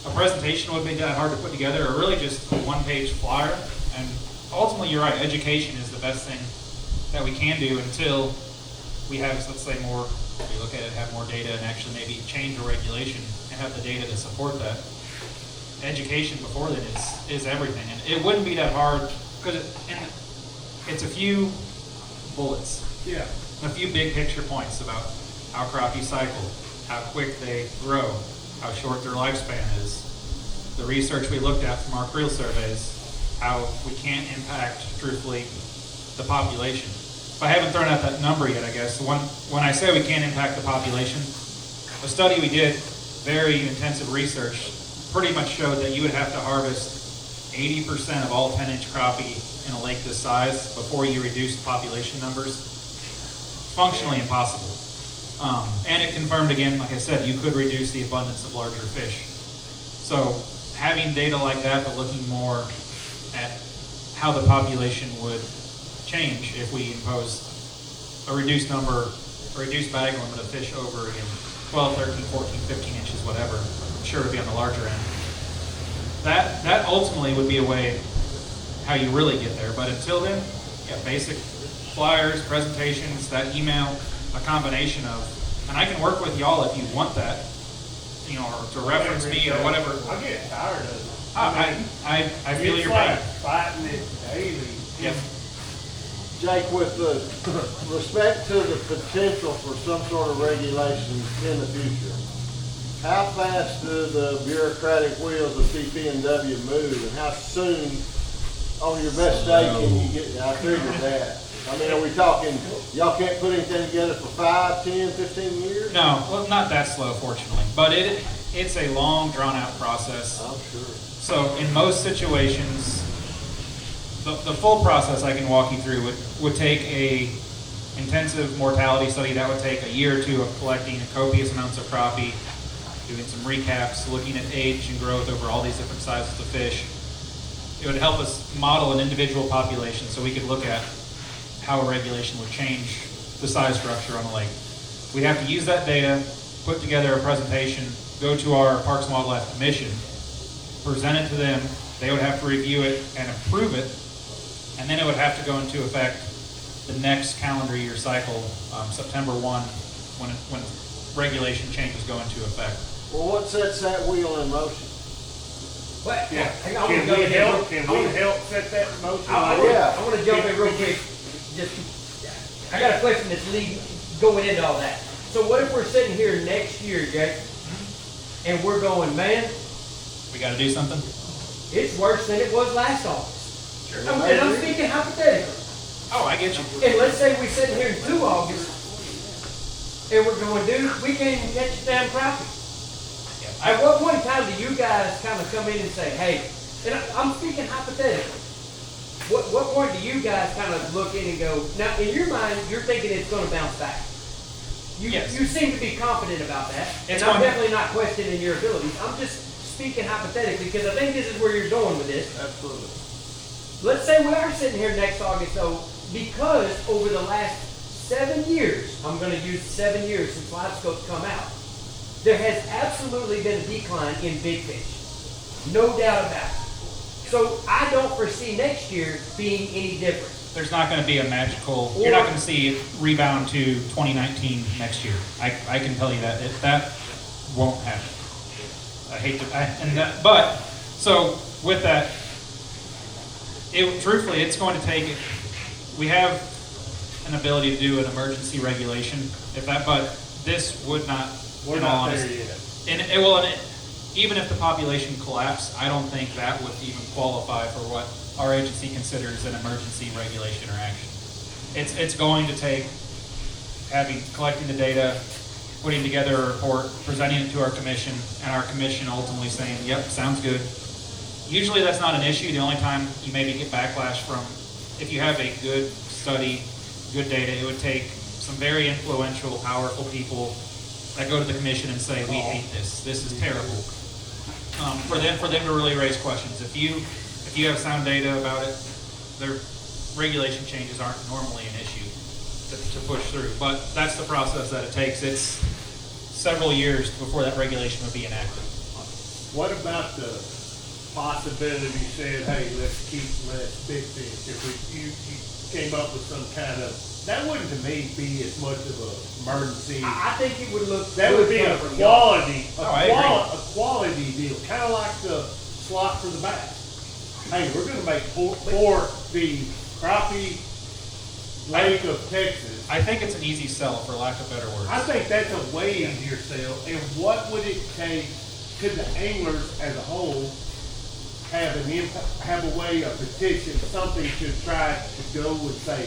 [SPEAKER 2] A presentation would be that hard to put together, or really just a one-page flyer. And ultimately, you're right. Education is the best thing that we can do until we have, let's say, more. We look at it, have more data, and actually maybe change a regulation and have the data to support that. Education before then is everything, and it wouldn't be that hard because it's a few bullets,
[SPEAKER 3] yeah.
[SPEAKER 2] a few big picture points about how crappie cycle, how quick they grow, how short their lifespan is, the research we looked at from our creel surveys, how we can't impact, truthfully, the population. If I haven't thrown out that number yet, I guess, when I say we can't impact the population, the study we did, very intensive research, pretty much showed that you would have to harvest 80% of all 10-inch crappie in a lake this size before you reduce population numbers. Functionally impossible. And it confirmed again, like I said, you could reduce the abundance of larger fish. So having data like that, but looking more at how the population would change if we impose a reduced bag limit of fish over 12, 13, 14, 15 inches, whatever. I'm sure it would be on the larger end. That ultimately would be a way how you really get there. But until then, yeah, basic flyers, presentations, that email, a combination of, and I can work with y'all if you want that, or to reference me or whatever.
[SPEAKER 3] I get tired of it.
[SPEAKER 2] I feel your
[SPEAKER 3] like
[SPEAKER 2] pain.
[SPEAKER 3] fighting it daily.
[SPEAKER 2] Yep.
[SPEAKER 6] Jake, with the respect to the potential for some sort of regulation in the future, how fast do the bureaucratic wheels of TPWD move, and how soon on your best day can you get, I figured that. I mean, are we talking, y'all can't put anything together for 5, 10, 15 years?
[SPEAKER 2] No, well, not that slow, fortunately, but it's a long, drawn-out process.
[SPEAKER 6] I'm sure.
[SPEAKER 2] So in most situations, the full process I can walk you through would take a intensive mortality study. That would take a year or two of collecting copious amounts of crappie, doing some recaps, looking at age and growth over all these different sizes of fish. It would help us model an individual population so we could look at how a regulation would change the size structure on the lake. We'd have to use that data, put together a presentation, go to our Parks and Wildlife Commission, present it to them. They would have to review it and approve it, and then it would have to go into effect the next calendar year cycle, September 1, when regulation changes go into effect.
[SPEAKER 6] Well, what sets that wheel in motion?
[SPEAKER 7] But,
[SPEAKER 3] Yeah.
[SPEAKER 7] hang on, I wanna
[SPEAKER 3] Can
[SPEAKER 7] jump
[SPEAKER 3] we
[SPEAKER 7] in here
[SPEAKER 3] help,
[SPEAKER 7] real-
[SPEAKER 3] can
[SPEAKER 7] I
[SPEAKER 3] we
[SPEAKER 7] wanna-
[SPEAKER 3] help set that in motion?
[SPEAKER 6] Yeah.
[SPEAKER 7] I want to jump in real quick. Just, I got a question that's going into all that. So what if we're sitting here next year, Jake, and we're going, man,
[SPEAKER 2] We got to do something?
[SPEAKER 7] it's worse than it was last August.
[SPEAKER 2] Sure.
[SPEAKER 7] And I'm speaking hypothetically.
[SPEAKER 2] Oh, I get you.
[SPEAKER 7] And let's say we sitting here in 2 August, and we're going, dude, we can't even catch a damn crappie. At what point in time do you guys kind of come in and say, hey, and I'm speaking hypothetically. What point do you guys kind of look in and go, now in your mind, you're thinking it's going to bounce back?
[SPEAKER 2] Yes.
[SPEAKER 7] You seem to be confident about that.
[SPEAKER 2] It's
[SPEAKER 7] and I'm
[SPEAKER 2] going-
[SPEAKER 7] definitely not questioning your abilities. I'm just speaking hypothetically because I think this is where you're going with this.
[SPEAKER 6] Absolutely.
[SPEAKER 7] Let's say we are sitting here next August though, because over the last 7 years, I'm going to use 7 years since live scopes come out, there has absolutely been a decline in big fish. No doubt about it. So I don't foresee next year being any different.
[SPEAKER 2] There's not going to be a magical, you're not going to see it rebound to 2019 next year. I can tell you that. That won't happen. I hate to, but, so with that, truthfully, it's going to take, we have an ability to do an emergency regulation, but this would not,
[SPEAKER 3] We're
[SPEAKER 2] in all
[SPEAKER 3] not there
[SPEAKER 2] honesty.
[SPEAKER 3] yet.
[SPEAKER 2] And it will, even if the population collapsed, I don't think that would even qualify for what our agency considers an emergency regulation or action. It's going to take collecting the data, putting together a report, presenting it to our commission, and our commission ultimately saying, yep, sounds good. Usually that's not an issue. The only time you maybe get backlash from, if you have a good study, good data, it would take some very influential, powerful people that go to the commission and say, we hate this. This is terrible. For them to really raise questions. If you have sound data about it, their regulation changes aren't normally an issue to push through. But that's the process that it takes. It's several years before that regulation would be enacted.
[SPEAKER 3] What about the possibility you said, hey, let's keep less big fish? If you came up with some kind of, that wouldn't to me be as much of an emergency.
[SPEAKER 7] I think it would look.
[SPEAKER 3] That would be a
[SPEAKER 7] good from y'all.
[SPEAKER 3] quality,
[SPEAKER 2] I agree.
[SPEAKER 3] a quality deal, kind of like the slot for the bass. Hey, we're gonna make for the crappie lake of Texas.
[SPEAKER 2] I think it's an easy sell, for lack of better words.
[SPEAKER 3] I think that's a way easier sell. And what would it take? Could the anglers as a whole have an impact, have a way of petition, something to try to go and say,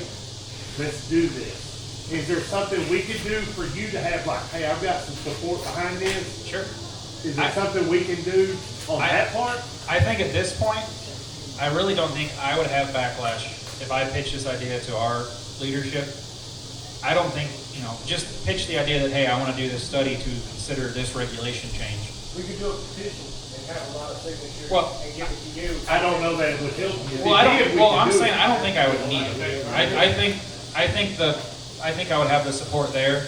[SPEAKER 3] let's do this? Is there something we could do for you to have like, hey, I've got some support behind this?
[SPEAKER 2] Sure.
[SPEAKER 3] Is there something we can do on that part?
[SPEAKER 2] I think at this point, I really don't think I would have backlash if I pitched this idea to our leadership. I don't think, just pitch the idea that, hey, I want to do this study to consider this regulation change.
[SPEAKER 9] We could do a petition and have a lot of signatures
[SPEAKER 2] Well,
[SPEAKER 9] and give it to you.
[SPEAKER 3] I don't know that it would help you. If
[SPEAKER 2] Well,
[SPEAKER 3] it did, we could
[SPEAKER 2] I'm
[SPEAKER 3] do
[SPEAKER 2] saying
[SPEAKER 3] it.
[SPEAKER 2] I don't think I would need it. I think I would have the support there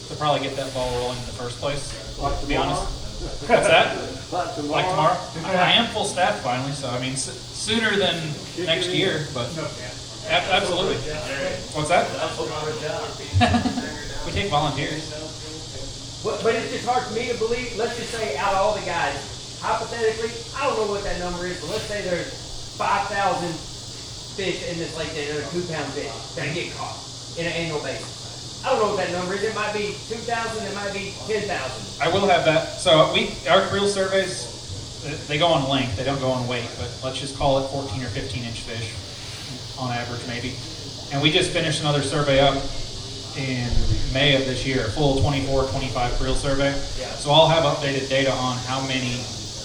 [SPEAKER 2] to probably get that ball rolling in the first place.
[SPEAKER 6] Like
[SPEAKER 2] To be honest.
[SPEAKER 6] tomorrow?
[SPEAKER 2] What's that?
[SPEAKER 6] Like tomorrow?
[SPEAKER 2] Like tomorrow? I am full staff finally, so I mean, sooner than next year, but absolutely. What's that? We take volunteers.
[SPEAKER 7] But it's just hard for me to believe, let's just say out of all the guys, hypothetically, I don't know what that number is, but let's say there's 5,000 fish in this lake that are 2-pound fish that get caught in an annual basis. I don't know what that number is. It might be 2,000, it might be 10,000.
[SPEAKER 2] I will have that. So our creel surveys, they go on length, they don't go on weight, but let's just call it 14 or 15 inch fish on average maybe. And we just finished another survey up in May of this year, a full 24, 25 creel survey.
[SPEAKER 7] Yeah.
[SPEAKER 2] So I'll have updated data on how many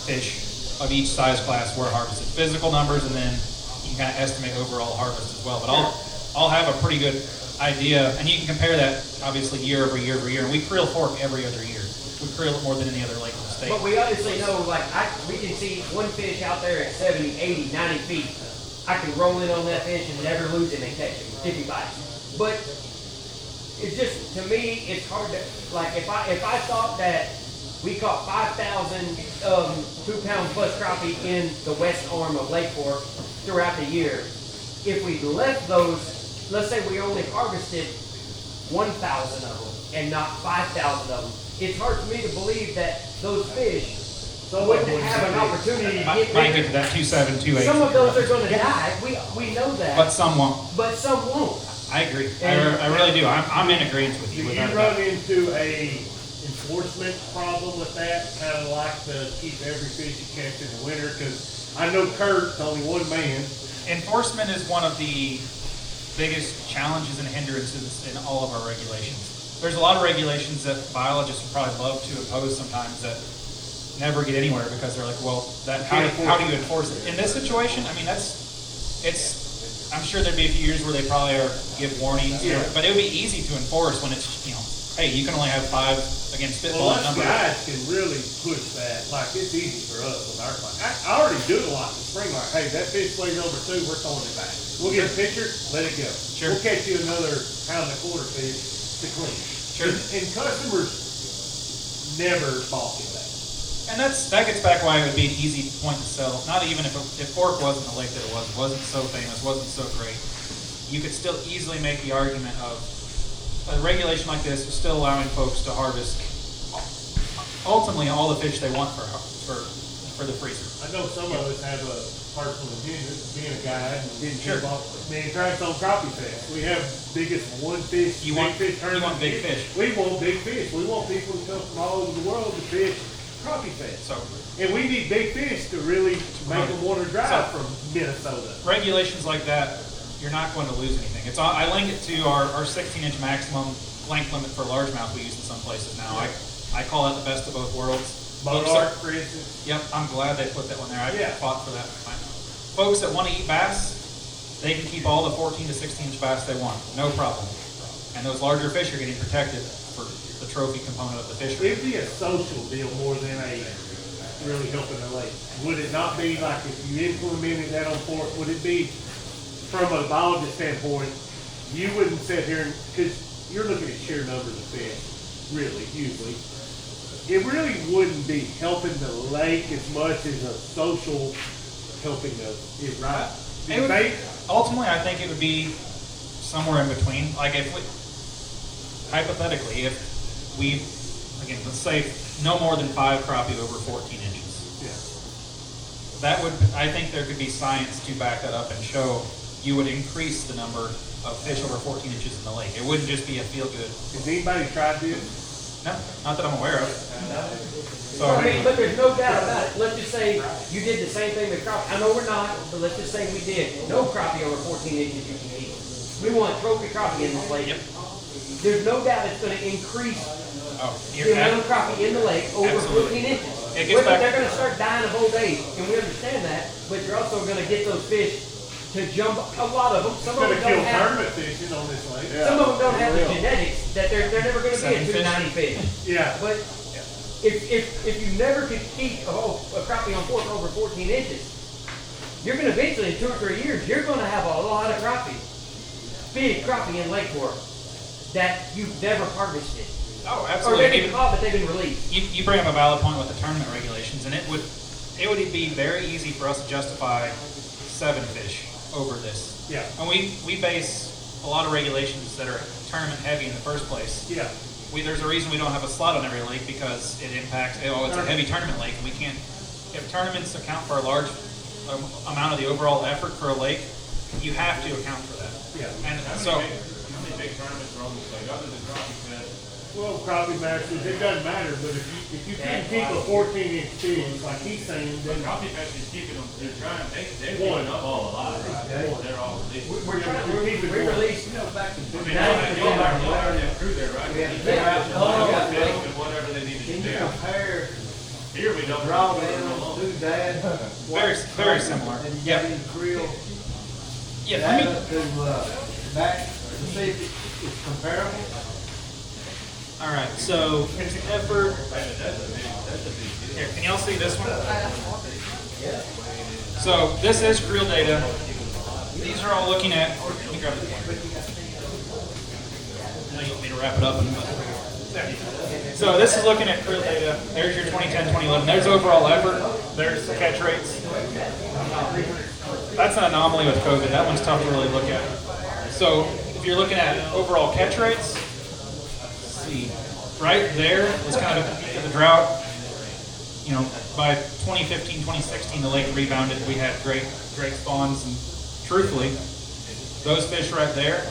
[SPEAKER 2] fish of each size class were harvested, physical numbers, and then you can kind of estimate overall harvest as well. But I'll have a pretty good idea, and you can compare that obviously year over year over year. And we creel fork every other year. We creel it more than any other lake in the state.
[SPEAKER 7] But we obviously know, like, we can see one fish out there at 70, 80, 90 feet. I can roll in on that fish and never lose him and catch him if he bites. But it's just, to me, it's hard to, like, if I thought that we caught 5,000 2-pound plus crappie in the west arm of Lake Fork throughout the year, if we left those, let's say we only harvested 1,000 of them and not 5,000 of them, it's hard for me to believe that those fish wouldn't have an opportunity to
[SPEAKER 2] Might
[SPEAKER 7] get
[SPEAKER 2] get to that 2.7, 2.8.
[SPEAKER 7] Some of those are going to die. We know that.
[SPEAKER 2] But some won't.
[SPEAKER 7] But some won't.
[SPEAKER 2] I agree. I really do. I'm in agreement with
[SPEAKER 3] Do
[SPEAKER 2] you.
[SPEAKER 3] you
[SPEAKER 2] without a
[SPEAKER 3] run
[SPEAKER 2] doubt.
[SPEAKER 3] into a enforcement problem with that? Kind of like to keep every fish you catch in the winter? Because I know Kurt's only one man.
[SPEAKER 2] Enforcement is one of the biggest challenges and hindrances in all of our regulations. There's a lot of regulations that biologists would probably love to impose sometimes that never get anywhere because they're like, well, how do you enforce it? In this situation, I mean, I'm sure there'd be a few years where they probably give warnings, but it would be easy to enforce when it's, hey, you can only have 5 against spitball
[SPEAKER 3] Well, us
[SPEAKER 2] number.
[SPEAKER 3] guys can really push that. Like, it's easy for us with our client. I already do it a lot in the spring. Like, hey, that fish weighs over 2, we're throwing it back. We'll get a picture, let it go.
[SPEAKER 2] Sure.
[SPEAKER 3] We'll catch you another pound and a quarter fish to clean.
[SPEAKER 2] Sure.
[SPEAKER 3] And customers never balk at that.
[SPEAKER 2] And that gets back why it would be an easy point to sell. Not even if Fork wasn't the lake that it wasn't so famous, wasn't so great. You could still easily make the argument of a regulation like this is still allowing folks to harvest ultimately all the fish they want for the freezer.
[SPEAKER 3] I know some of us have a personal opinion, being a guy and getting
[SPEAKER 2] Sure.
[SPEAKER 3] involved. Man, try some crappie fest. We have biggest one fish,
[SPEAKER 2] You
[SPEAKER 3] big
[SPEAKER 2] want-
[SPEAKER 3] fish
[SPEAKER 2] you
[SPEAKER 3] tournament.
[SPEAKER 2] want big fish.
[SPEAKER 3] We want big fish. We want people to come from all over the world to fish crappie fest.
[SPEAKER 2] So
[SPEAKER 3] And we need big fish to really make them want to drive
[SPEAKER 2] So-
[SPEAKER 3] from Minnesota.
[SPEAKER 2] regulations like that, you're not going to lose anything. I link it to our 16-inch maximum length limit for largemouth we use in some places now. I call it the best of both worlds.
[SPEAKER 3] Boat
[SPEAKER 2] Folks that-
[SPEAKER 3] art, for instance.
[SPEAKER 2] Yep, I'm glad they put that one there. I
[SPEAKER 3] Yeah.
[SPEAKER 2] fought for that. Folks that want to eat bass, they can keep all the 14 to 16-inch bass they want, no problem. And those larger fish are getting protected for the trophy component of the fishery.
[SPEAKER 3] It'd be a social deal more than a really helping the lake. Would it not be like if you implemented that on Fork, would it be from a biologist standpoint, you wouldn't sit here and, because you're looking at sheer numbers of fish, really, usually. It really wouldn't be helping the lake as much as a social helping it right.
[SPEAKER 2] It would, ultimately, I think it would be somewhere in between. Like if we, hypothetically, if we, again, let's say no more than 5 crappie over 14 inches.
[SPEAKER 3] Yeah.
[SPEAKER 2] That would, I think there could be science to back that up and show you would increase the number of fish over 14 inches in the lake. It wouldn't just be a feel good.
[SPEAKER 3] Has anybody tried this?
[SPEAKER 2] No, not that I'm aware of. So,
[SPEAKER 7] I mean, but there's no doubt about it. Let's just say you did the same thing with crappie. I know we're not, but let's just say we did. No crappie over 14 inches you can eat. We want trophy crappie in this lake.
[SPEAKER 2] Yep.
[SPEAKER 7] There's no doubt it's going to increase
[SPEAKER 2] oh,
[SPEAKER 7] the amount of crappie in the lake over
[SPEAKER 2] Absolutely.
[SPEAKER 7] 14 inches.
[SPEAKER 2] It gets back-
[SPEAKER 7] They're going to start dying of old age, and we understand that, but you're also going to get those fish to jump, a lot of them. Some of
[SPEAKER 3] Gonna
[SPEAKER 7] them
[SPEAKER 3] kill
[SPEAKER 7] don't have,
[SPEAKER 3] tournament fishing on this lake.
[SPEAKER 7] some of them don't have the genetics that they're never going to be a
[SPEAKER 2] 7 fish.
[SPEAKER 7] 290 fish.
[SPEAKER 3] Yeah.
[SPEAKER 7] But if you never could keep a crappie on fork over 14 inches, you're going to eventually, in 2 or 3 years, you're going to have a lot of crappie, big crappie in Lake Fork that you've never harvested.
[SPEAKER 2] oh,
[SPEAKER 7] Or
[SPEAKER 2] absolutely.
[SPEAKER 7] they've been caught, but they've been released.
[SPEAKER 2] You bring up a valid point with the tournament regulations, and it would be very easy for us to justify 7 fish over this.
[SPEAKER 3] Yeah.
[SPEAKER 2] And we base a lot of regulations that are tournament heavy in the first place.
[SPEAKER 3] Yeah.
[SPEAKER 2] There's a reason we don't have a slot on every lake because it impacts, it's a heavy tournament lake, and we can't, if tournaments account for a large amount of the overall effort for a lake, you have to account for that.
[SPEAKER 3] Yeah.
[SPEAKER 2] And so,
[SPEAKER 8] big tournaments are almost like, other than Crappie Fest,
[SPEAKER 3] Well, crappie masters, it doesn't matter, but if you can keep a 14-inch fish, like he's saying,
[SPEAKER 8] but
[SPEAKER 3] then
[SPEAKER 8] Crappie Fest is keeping them, they're trying, they're
[SPEAKER 3] One.
[SPEAKER 8] keeping up all alive. They're all released.
[SPEAKER 7] We're trying, we released, you know, back in.
[SPEAKER 8] I mean, you'll have that crew there, right?
[SPEAKER 7] Yeah.
[SPEAKER 8] And whatever they need to
[SPEAKER 4] Can you
[SPEAKER 8] do.
[SPEAKER 4] compare
[SPEAKER 8] Here we don't.
[SPEAKER 4] raw animals to that?
[SPEAKER 2] Very similar.
[SPEAKER 4] And you
[SPEAKER 2] Yeah.
[SPEAKER 4] got in the grill,
[SPEAKER 2] Yeah,
[SPEAKER 4] that up to, back, to see if it's comparable?
[SPEAKER 2] all right, so here's the effort. Here, can y'all see this one? So this is creel data. These are all looking at, let me grab the camera. I know you want me to wrap it up. So this is looking at creel data. There's your 2010, 2011. There's overall effort. There's the catch rates. That's an anomaly with COVID. That one's tough to really look at. So if you're looking at overall catch rates, let's see, right there is kind of the drought. You know, by 2015, 2016, the lake rebounded. We had great spawns, and truthfully, those fish right there,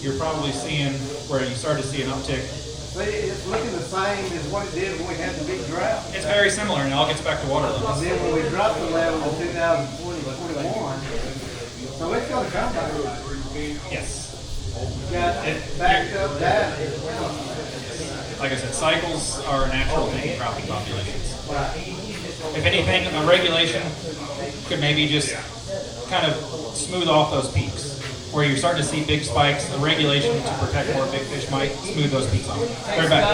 [SPEAKER 2] you're probably seeing where you start to see an uptick.
[SPEAKER 4] See, it's looking the same as what it did when we had the big drought.
[SPEAKER 2] It's very similar, and it all gets back to water
[SPEAKER 4] And
[SPEAKER 2] levels.
[SPEAKER 4] then when we dropped the level in 2020, 21, so it's gonna come back.
[SPEAKER 2] Yes.
[SPEAKER 4] Got backed up data.
[SPEAKER 2] Like I said, cycles are a natural thing in crappie populations.
[SPEAKER 4] Right.
[SPEAKER 2] If anything, a regulation could maybe just kind of smooth off those peaks. Where you're starting to see big spikes, the regulation to protect more big fish might smooth those peaks off. They're back.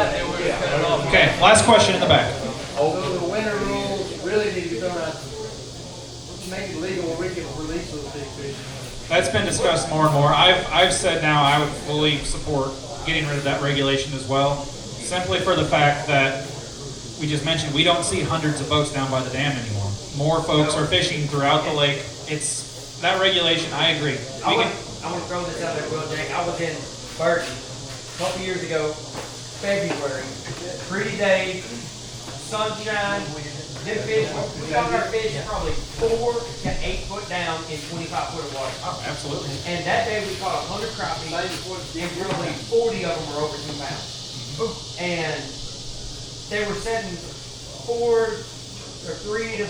[SPEAKER 2] Okay, last question in the back.
[SPEAKER 4] So the winter rules really need to be done out, make it legal where we can release those big fish.
[SPEAKER 2] That's been discussed more and more. I've said now I would fully support getting rid of that regulation as well, simply for the fact that we just mentioned we don't see hundreds of boats down by the dam anymore. More folks are fishing throughout the lake. It's that regulation. I agree.
[SPEAKER 7] I want to throw this out there real Jake. I was in Burton a couple years ago, February, pretty day, sunshine. Them fish, we got our fish probably 4 to 8 foot down in 25 foot of water.
[SPEAKER 2] Oh, absolutely.
[SPEAKER 7] And that day we caught 100 crappie, and probably 40 of them were over 2 pounds. And they were setting 4 or 3 to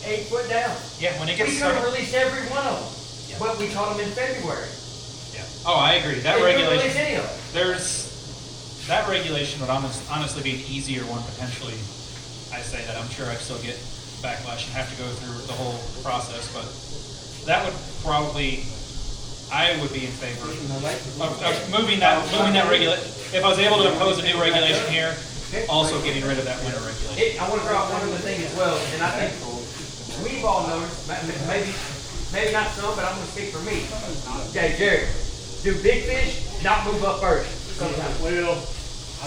[SPEAKER 7] 8 foot down.
[SPEAKER 2] Yeah, when it gets
[SPEAKER 7] We could have
[SPEAKER 2] started.
[SPEAKER 7] released every one of them, but we caught them in February.
[SPEAKER 2] Yeah. Oh, I agree. That
[SPEAKER 7] They couldn't
[SPEAKER 2] regulation.
[SPEAKER 7] release any of them.
[SPEAKER 2] There's that regulation would honestly be an easier one potentially. I say that I'm sure I'd still get backlash and have to go through the whole process, but that would probably, I would be in favor of moving that regulation. If I was able to impose a new regulation here, also getting rid of that winter regulation.
[SPEAKER 7] I want to throw out one other thing as well, and I think we've all noticed, maybe not some, but I'm going to speak for me. Okay, Jerry, do big fish not move up first sometimes?
[SPEAKER 3] well,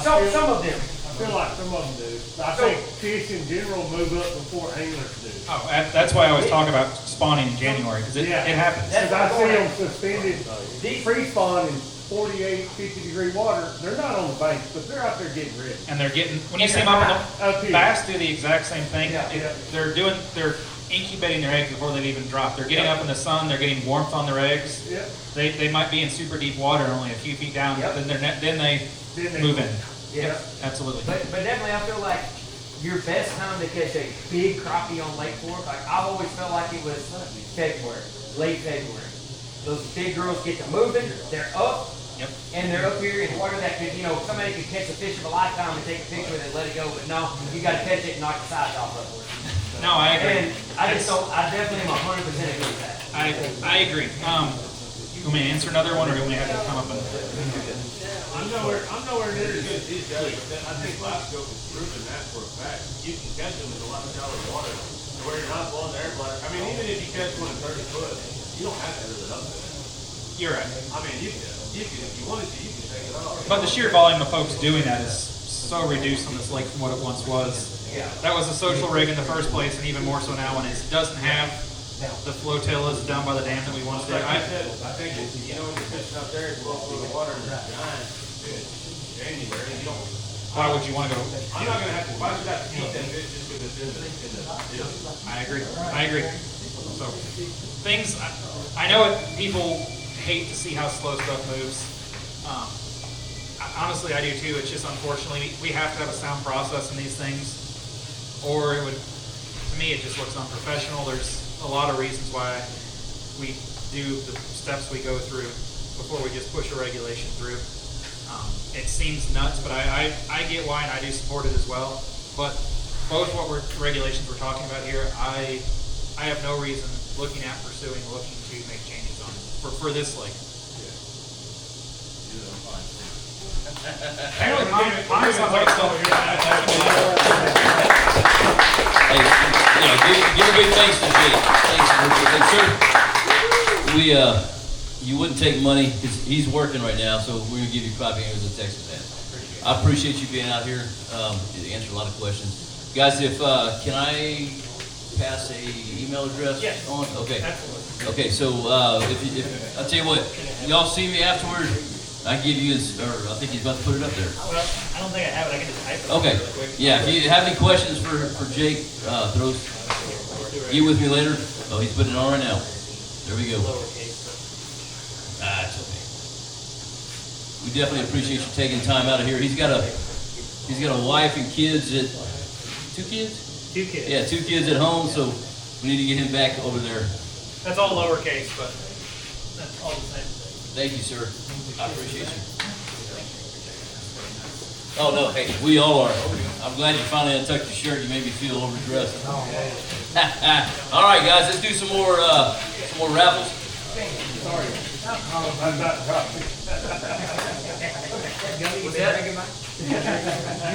[SPEAKER 7] Some of them.
[SPEAKER 3] I feel like some of them do. I think fish in general move up before anglers do.
[SPEAKER 2] Oh, that's why I always talk about spawning in January, because it happens.
[SPEAKER 3] Because I see them suspended, pre-spawn in 48, 50-degree water. They're not on the banks, but they're out there getting ready.
[SPEAKER 2] And they're getting, when you see them up in
[SPEAKER 3] Up
[SPEAKER 2] the
[SPEAKER 3] here.
[SPEAKER 2] bass do the exact same thing.
[SPEAKER 3] Yeah.
[SPEAKER 2] They're incubating their eggs before they've even dropped. They're getting up in the sun, they're getting warmth on their eggs.
[SPEAKER 3] Yep.
[SPEAKER 2] They might be in super deep water, only a few feet down,
[SPEAKER 7] Yep.
[SPEAKER 2] then they
[SPEAKER 3] Then they
[SPEAKER 2] move in.
[SPEAKER 7] Yeah.
[SPEAKER 2] Absolutely.
[SPEAKER 7] But definitely, I feel like your best time to catch a big crappie on Lake Fork, like I've always felt like it was February, late February. Those big girls get to moving, they're up,
[SPEAKER 2] Yep.
[SPEAKER 7] and they're up here in water that could, somebody could catch a fish of a lifetime and take a picture with it and let it go, but no, you gotta catch it and knock the sides off of it.
[SPEAKER 2] No, I agree.
[SPEAKER 7] And I definitely am 100% agree with that.
[SPEAKER 2] I agree. You want me to answer another one, or do you want me to have to come up and?
[SPEAKER 8] I'm nowhere near as good as these guys, but I think live scope has proven that for a fact. You can catch them in a lot of shallow water, to where you're not blowing the air bladder. I mean, even if you catch one at 30 foot, you don't have to reel it up there.
[SPEAKER 2] You're right.
[SPEAKER 8] I mean, you can, if you wanted to, you can take it off.
[SPEAKER 2] But the sheer volume of folks doing that is so reduced on this lake from what it once was.
[SPEAKER 7] Yeah.
[SPEAKER 2] That was a social rig in the first place, and even more so now when it doesn't have the flotillas down by the dam that we once did.
[SPEAKER 8] Like I said, I think that, when you're fishing out there, it's below the water and it's giant fish. January, you don't.
[SPEAKER 2] Why would you want to go?
[SPEAKER 8] I'm not gonna have to. Why should I have to feed that fish just because it's in the?
[SPEAKER 2] I agree. So things, I know people hate to see how slow stuff moves. Honestly, I do too. It's just unfortunately, we have to have a sound process in these things, or it would, to me, it just looks unprofessional. There's a lot of reasons why we do the steps we go through before we just push a regulation through. It seems nuts, but I get why, and I do support it as well. But both regulations we're talking about here, I have no reason looking to make changes on for this lake. Actually, mine sounds like it's still here.
[SPEAKER 1] Hey, give a big thanks to Jake. Thanks, sir. You wouldn't take money. He's working right now, so we're gonna give you Crappie as a text event. I appreciate you being out here. You answered a lot of questions, guys. Can I pass a email address on? Okay.
[SPEAKER 2] Absolutely.
[SPEAKER 1] Okay. So if I'll tell you what, y'all see me afterward. I give you his, or I think he's about to put it up there.
[SPEAKER 2] Well, I don't think I have it. I can just type it.
[SPEAKER 1] Okay.
[SPEAKER 2] Really quick.
[SPEAKER 1] Yeah. If you have any questions for Jake, get with me later. Oh, he's putting it on right now. There we go. It's okay. We definitely appreciate you taking time out of here. He's got a wife and kids at 2 kids?
[SPEAKER 2] 2 kids.
[SPEAKER 1] Yeah, 2 kids at home, so we need to get him back over there.
[SPEAKER 2] That's all lowercase, but that's all the same.
[SPEAKER 1] Thank you, sir. I appreciate you. Oh no, hey, we all are. I'm glad you finally untucked your shirt. You made me feel overdressed. All right, guys, let's do some more raffles.
[SPEAKER 3] I'm not dropping.
[SPEAKER 1] What's that?
[SPEAKER 3] You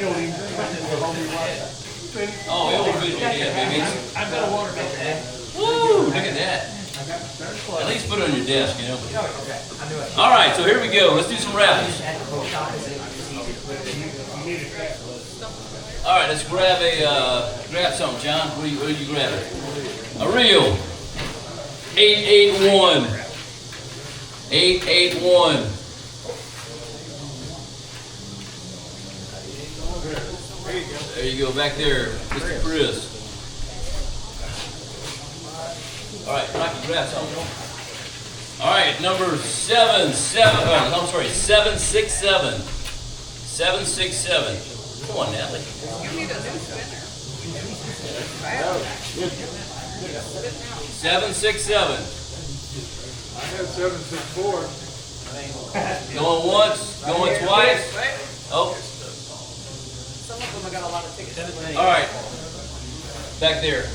[SPEAKER 3] don't even think we're home your wife.
[SPEAKER 1] Oh, it was good. Yeah, baby.
[SPEAKER 2] I've got a water maker, Dad.
[SPEAKER 1] Woo! Look at that. At least put it on your desk, you know. All right, so here we go. Let's do some raffles. All right, let's grab something, John. What are you grabbing? A reel. 881. 881. There you go, back there, Mr. Chris. All right, Rocky, grab something. All right, number 767. 767. Come on, Natalie.
[SPEAKER 11] You need a new spinner.
[SPEAKER 1] 767.
[SPEAKER 10] I had 764.
[SPEAKER 1] Going once, going twice. Oh,
[SPEAKER 11] Some of them have got a lot of tickets.
[SPEAKER 1] all right. Back there.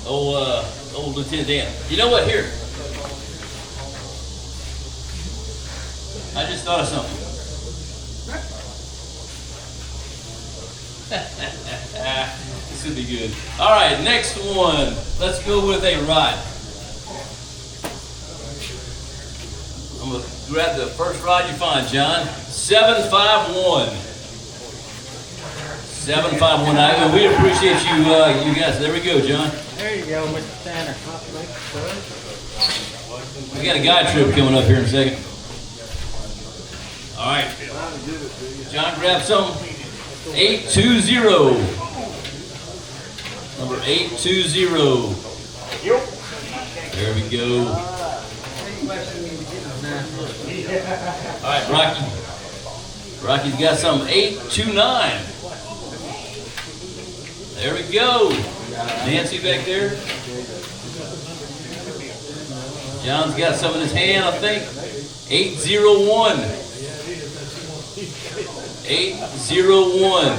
[SPEAKER 1] Old Lieutenant Dan. You know what? Here. I just thought of something. This would be good. All right, next one. Let's go with a rod. I'm going to grab the first rod you find, John. 751. 751. We appreciate you, you guys. There we go, John.
[SPEAKER 4] There you go, Mr. Tanner.
[SPEAKER 1] We got a guide trip coming up here in a second. All right. John, grab some. 820. Number 820. There we go. All right, Rocky. Rocky's got some 829. There we go. Nancy back there. John's got some in his hand, I think. 801. 801.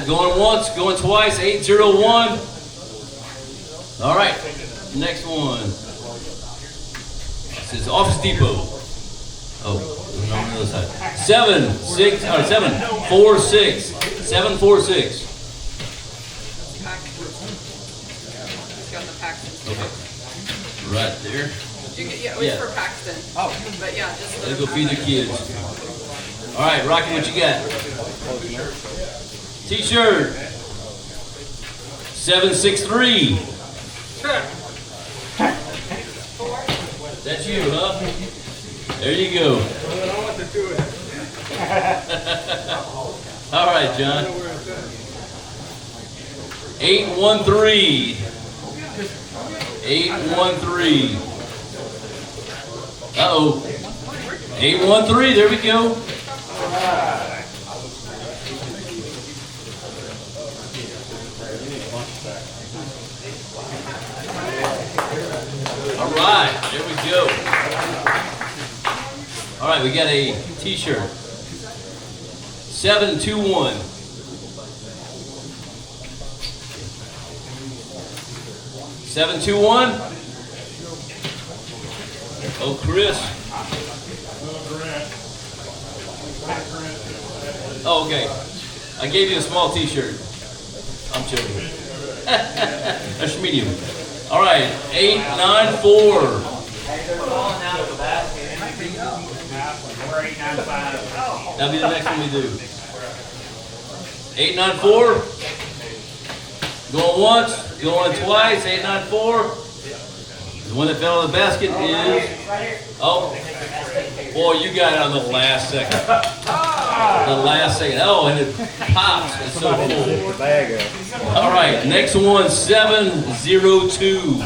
[SPEAKER 1] Going once, going twice, 801. All right, next one. It says Office Depot. Oh, there's no on the other side. 746. 746.
[SPEAKER 11] He's got the Paxton.
[SPEAKER 1] Okay. Right there.
[SPEAKER 11] It was for Paxton. Oh. But yeah, just.
[SPEAKER 1] Let's go feed the kids. All right, Rocky, what you got? T-shirt. 763. That's you, huh? There you go. All right, John. 813. 813. Uh-oh. 813, there we go. All right, there we go. All right, we got a t-shirt. 721. 721. Oh, Chris. Oh, okay. I gave you a small t-shirt. I'm joking. That's medium. All right, 894. That'll be the next one we do. 894. Going once, going twice. 894. The one that fell in the basket is. Oh, boy, you got it on the last second. The last second. Oh, and it pops. It's so cool. All right, next one, 702.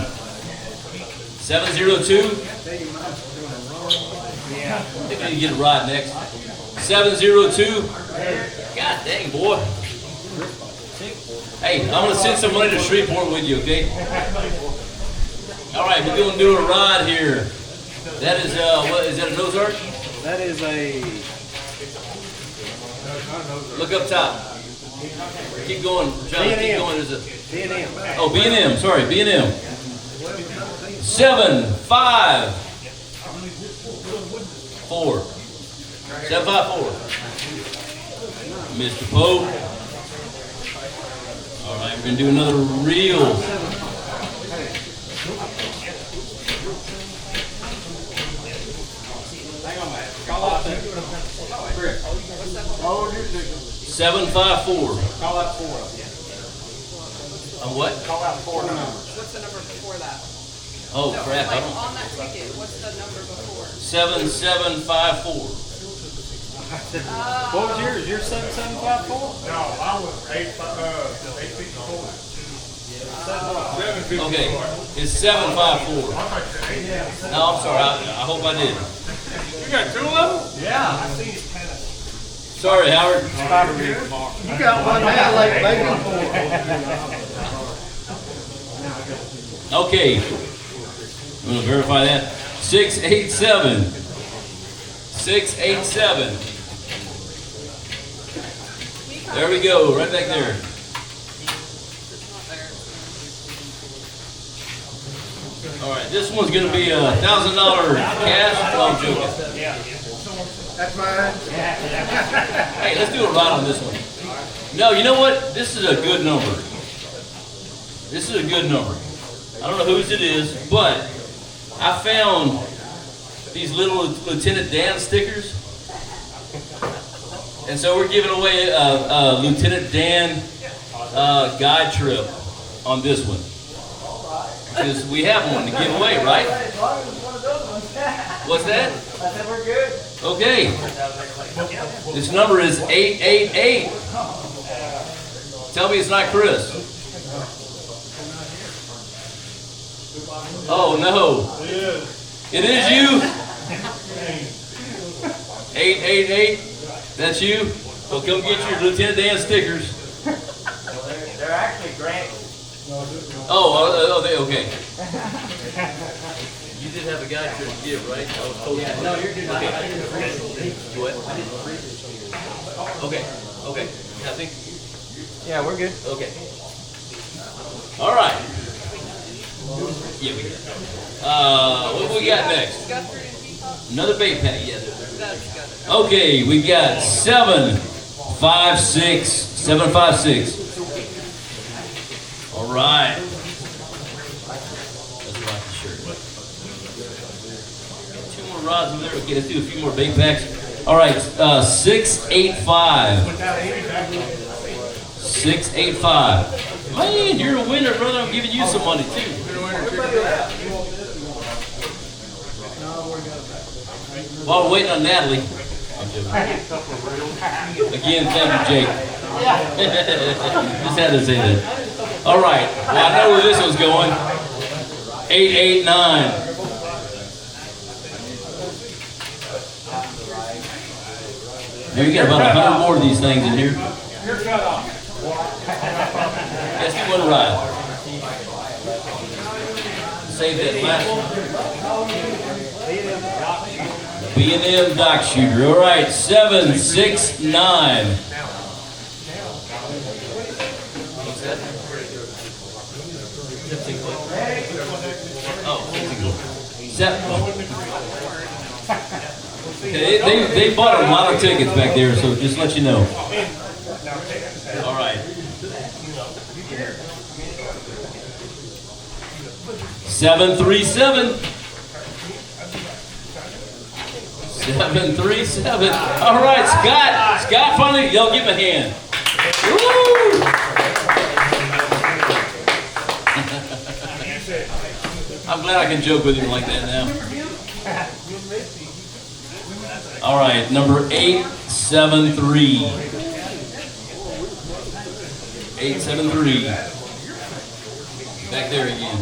[SPEAKER 1] 702. I think I need to get it right next. 702. God dang, boy. Hey, I'm going to send some money to Shreveport with you, okay? All right, we're going to do a ride here. That is, what, is that a nose arch?
[SPEAKER 9] That is a.
[SPEAKER 1] Look up top. Keep going, John, keep going. There's a
[SPEAKER 9] B&M.
[SPEAKER 1] Oh, B&M, sorry, B&M. 754. 754. Mr. Pope. All right, we're gonna do another reel.
[SPEAKER 9] Oh,
[SPEAKER 1] 754.
[SPEAKER 9] call out 4.
[SPEAKER 1] On what?
[SPEAKER 9] Call out 4 numbers.
[SPEAKER 11] What's the number before that?
[SPEAKER 1] Oh,
[SPEAKER 11] No,
[SPEAKER 1] crap, I
[SPEAKER 11] like
[SPEAKER 1] don't.
[SPEAKER 11] on that ticket, what's the number before?
[SPEAKER 1] 7754.
[SPEAKER 9] What was yours? Your 7754?
[SPEAKER 8] No, I was 854.
[SPEAKER 1] Okay, it's 754. No, I'm sorry, I hope I did.
[SPEAKER 8] You got 2 of them?
[SPEAKER 9] Yeah.
[SPEAKER 1] Sorry, Howard.
[SPEAKER 6] You got one now, like baby.
[SPEAKER 1] Okay, I'm gonna verify that. 687. 687. There we go, right back there.
[SPEAKER 11] It's not there.
[SPEAKER 1] All right, this one's gonna be $1,000 cash. Oh, I'm joking.
[SPEAKER 4] That's mine.
[SPEAKER 1] Hey, let's do a ride on this one. No, you know what? This is a good number. This is a good number. I don't know whose it is, but I found these little Lieutenant Dan stickers. And so we're giving away a Lieutenant Dan guide trip on this one. Because we have one to give away, right? What's that?
[SPEAKER 9] I said we're good.
[SPEAKER 1] Okay. This number is 888. Tell me it's not Chris. Oh no. It is you. 888. That's you. Well, come get your Lieutenant Dan stickers.
[SPEAKER 9] They're actually grants.
[SPEAKER 1] Oh, they okay. You did have a guy to give, right? I was told.
[SPEAKER 9] Yeah, no, you're good.
[SPEAKER 1] Okay.
[SPEAKER 9] I didn't appreciate it.
[SPEAKER 1] What? Okay. Okay. I think.
[SPEAKER 9] Yeah, we're good.
[SPEAKER 1] Okay. All right. Yeah, we did. What we got next?
[SPEAKER 11] Guthrie and Peacock?
[SPEAKER 1] Another bait pack. Yeah.
[SPEAKER 11] That's Guthrie.
[SPEAKER 1] Okay, we got 756. 756. All right. Let's rock the shirt. 2 more rods over there. Okay, let's do a few more bait packs. All right, 685. 685. Man, you're a winner, brother. I'm giving you some money too. While we're waiting on Natalie. I'm joking. Again, thank you, Jake. Just had to say that. All right. Well, I know where this one's going. 889. Now we got about 100 more of these things in here. Let's do one ride. Save that last one. B&M Dock Shooter. All right, 769. What's that? Oh, they bought a lot of tickets back there, so just let you know. All right. 737. 737. All right, Scott. Scott, finally, y'all give him a hand. Woo! I'm glad I can joke with him like that now. All right, number 873. 873. Back there again.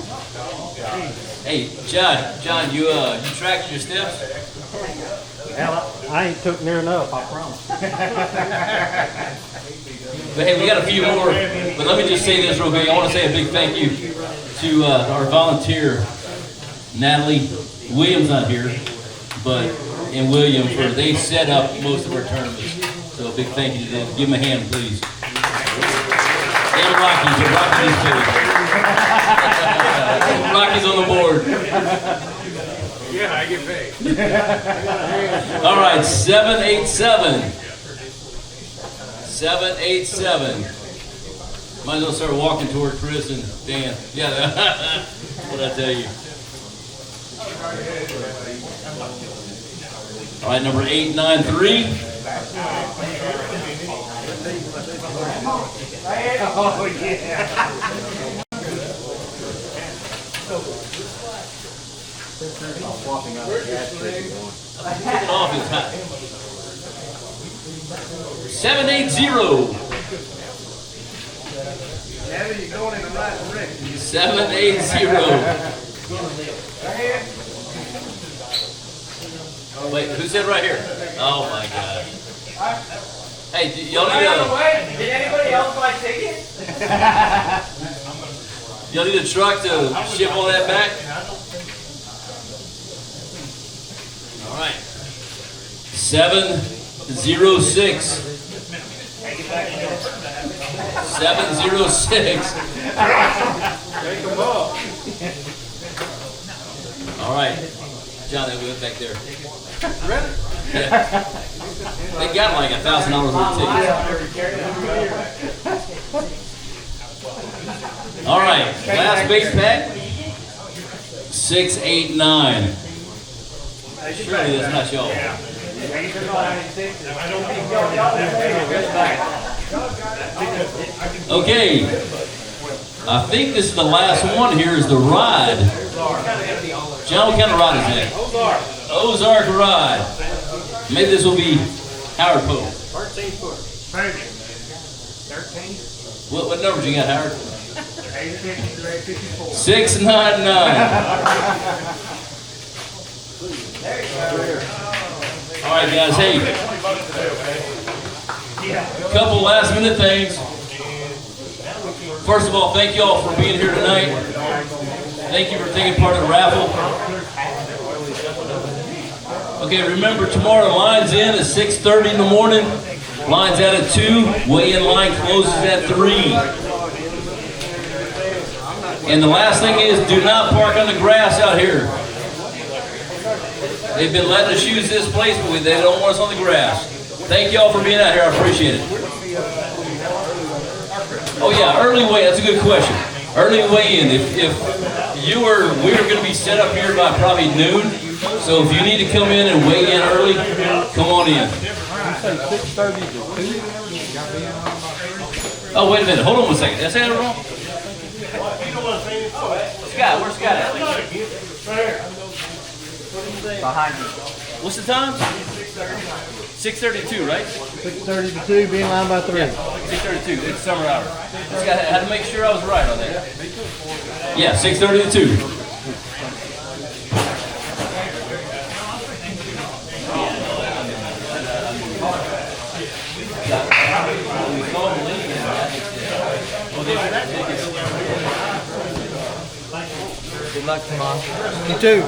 [SPEAKER 1] Hey, John, you tracking your steps?
[SPEAKER 4] Hell, I ain't took near enough, I promise.
[SPEAKER 1] But hey, we got a few more. But let me just say this real quick. I want to say a big thank you to our volunteer, Natalie Williams, not here, and William, for they set up most of our tournaments. So a big thank you to them. Give them a hand, please. And Rockies, the Rockies too. Rockies on the board.
[SPEAKER 8] Yeah, I get paid.
[SPEAKER 1] All right, 787. 787. Might as well start walking toward Chris and Dan. Yeah, what did I tell you? All right, number 893.
[SPEAKER 4] Oh, yeah.
[SPEAKER 1] Off his high. 780.
[SPEAKER 4] Now you're going in the right direction.
[SPEAKER 1] 780. Wait, who said right here? Oh my God. Hey, y'all need
[SPEAKER 7] Did anybody else buy tickets?
[SPEAKER 1] y'all need a truck to ship all that back? All right. 706. 706. All right. John, they went back there. Really? Yeah. They got like $1,000 worth of tickets. All right. Last base pack. 689. Surely that's not y'all. Okay. I think this is the last one here is the ride. John, what kind of ride is that? Ozark ride. Maybe this will be Howard Pope.
[SPEAKER 4] 13 foot. 13.
[SPEAKER 1] What numbers you got, Howard?
[SPEAKER 4] 854.
[SPEAKER 1] 699. All right, guys. Hey, a couple last minute things. First of all, thank you all for being here tonight. Thank you for taking part in the raffle. Okay, remember tomorrow lines in at 6:30 in the morning. Lines out at 2. Weigh-in line closes at 3. And the last thing is, do not park on the grass out here. They've been letting us use this place, but they don't want us on the grass. Thank you all for being out here. I appreciate it. Oh yeah, early weigh. That's a good question. Early weigh-in. If we were going to be set up here by probably noon. So if you need to come in and weigh in early, come on in. Oh, wait a minute. Hold on one second. Did I say that wrong? Scott, where's Scott at?
[SPEAKER 7] Behind you.
[SPEAKER 1] What's the time? 6:32, right?
[SPEAKER 6] 6:30 to 2, be in line by 3.
[SPEAKER 1] 6:32. It's summer hour. I had to make sure I was right on that. Yeah, 6:30 to 2.
[SPEAKER 5] Good luck tomorrow.
[SPEAKER 4] You too.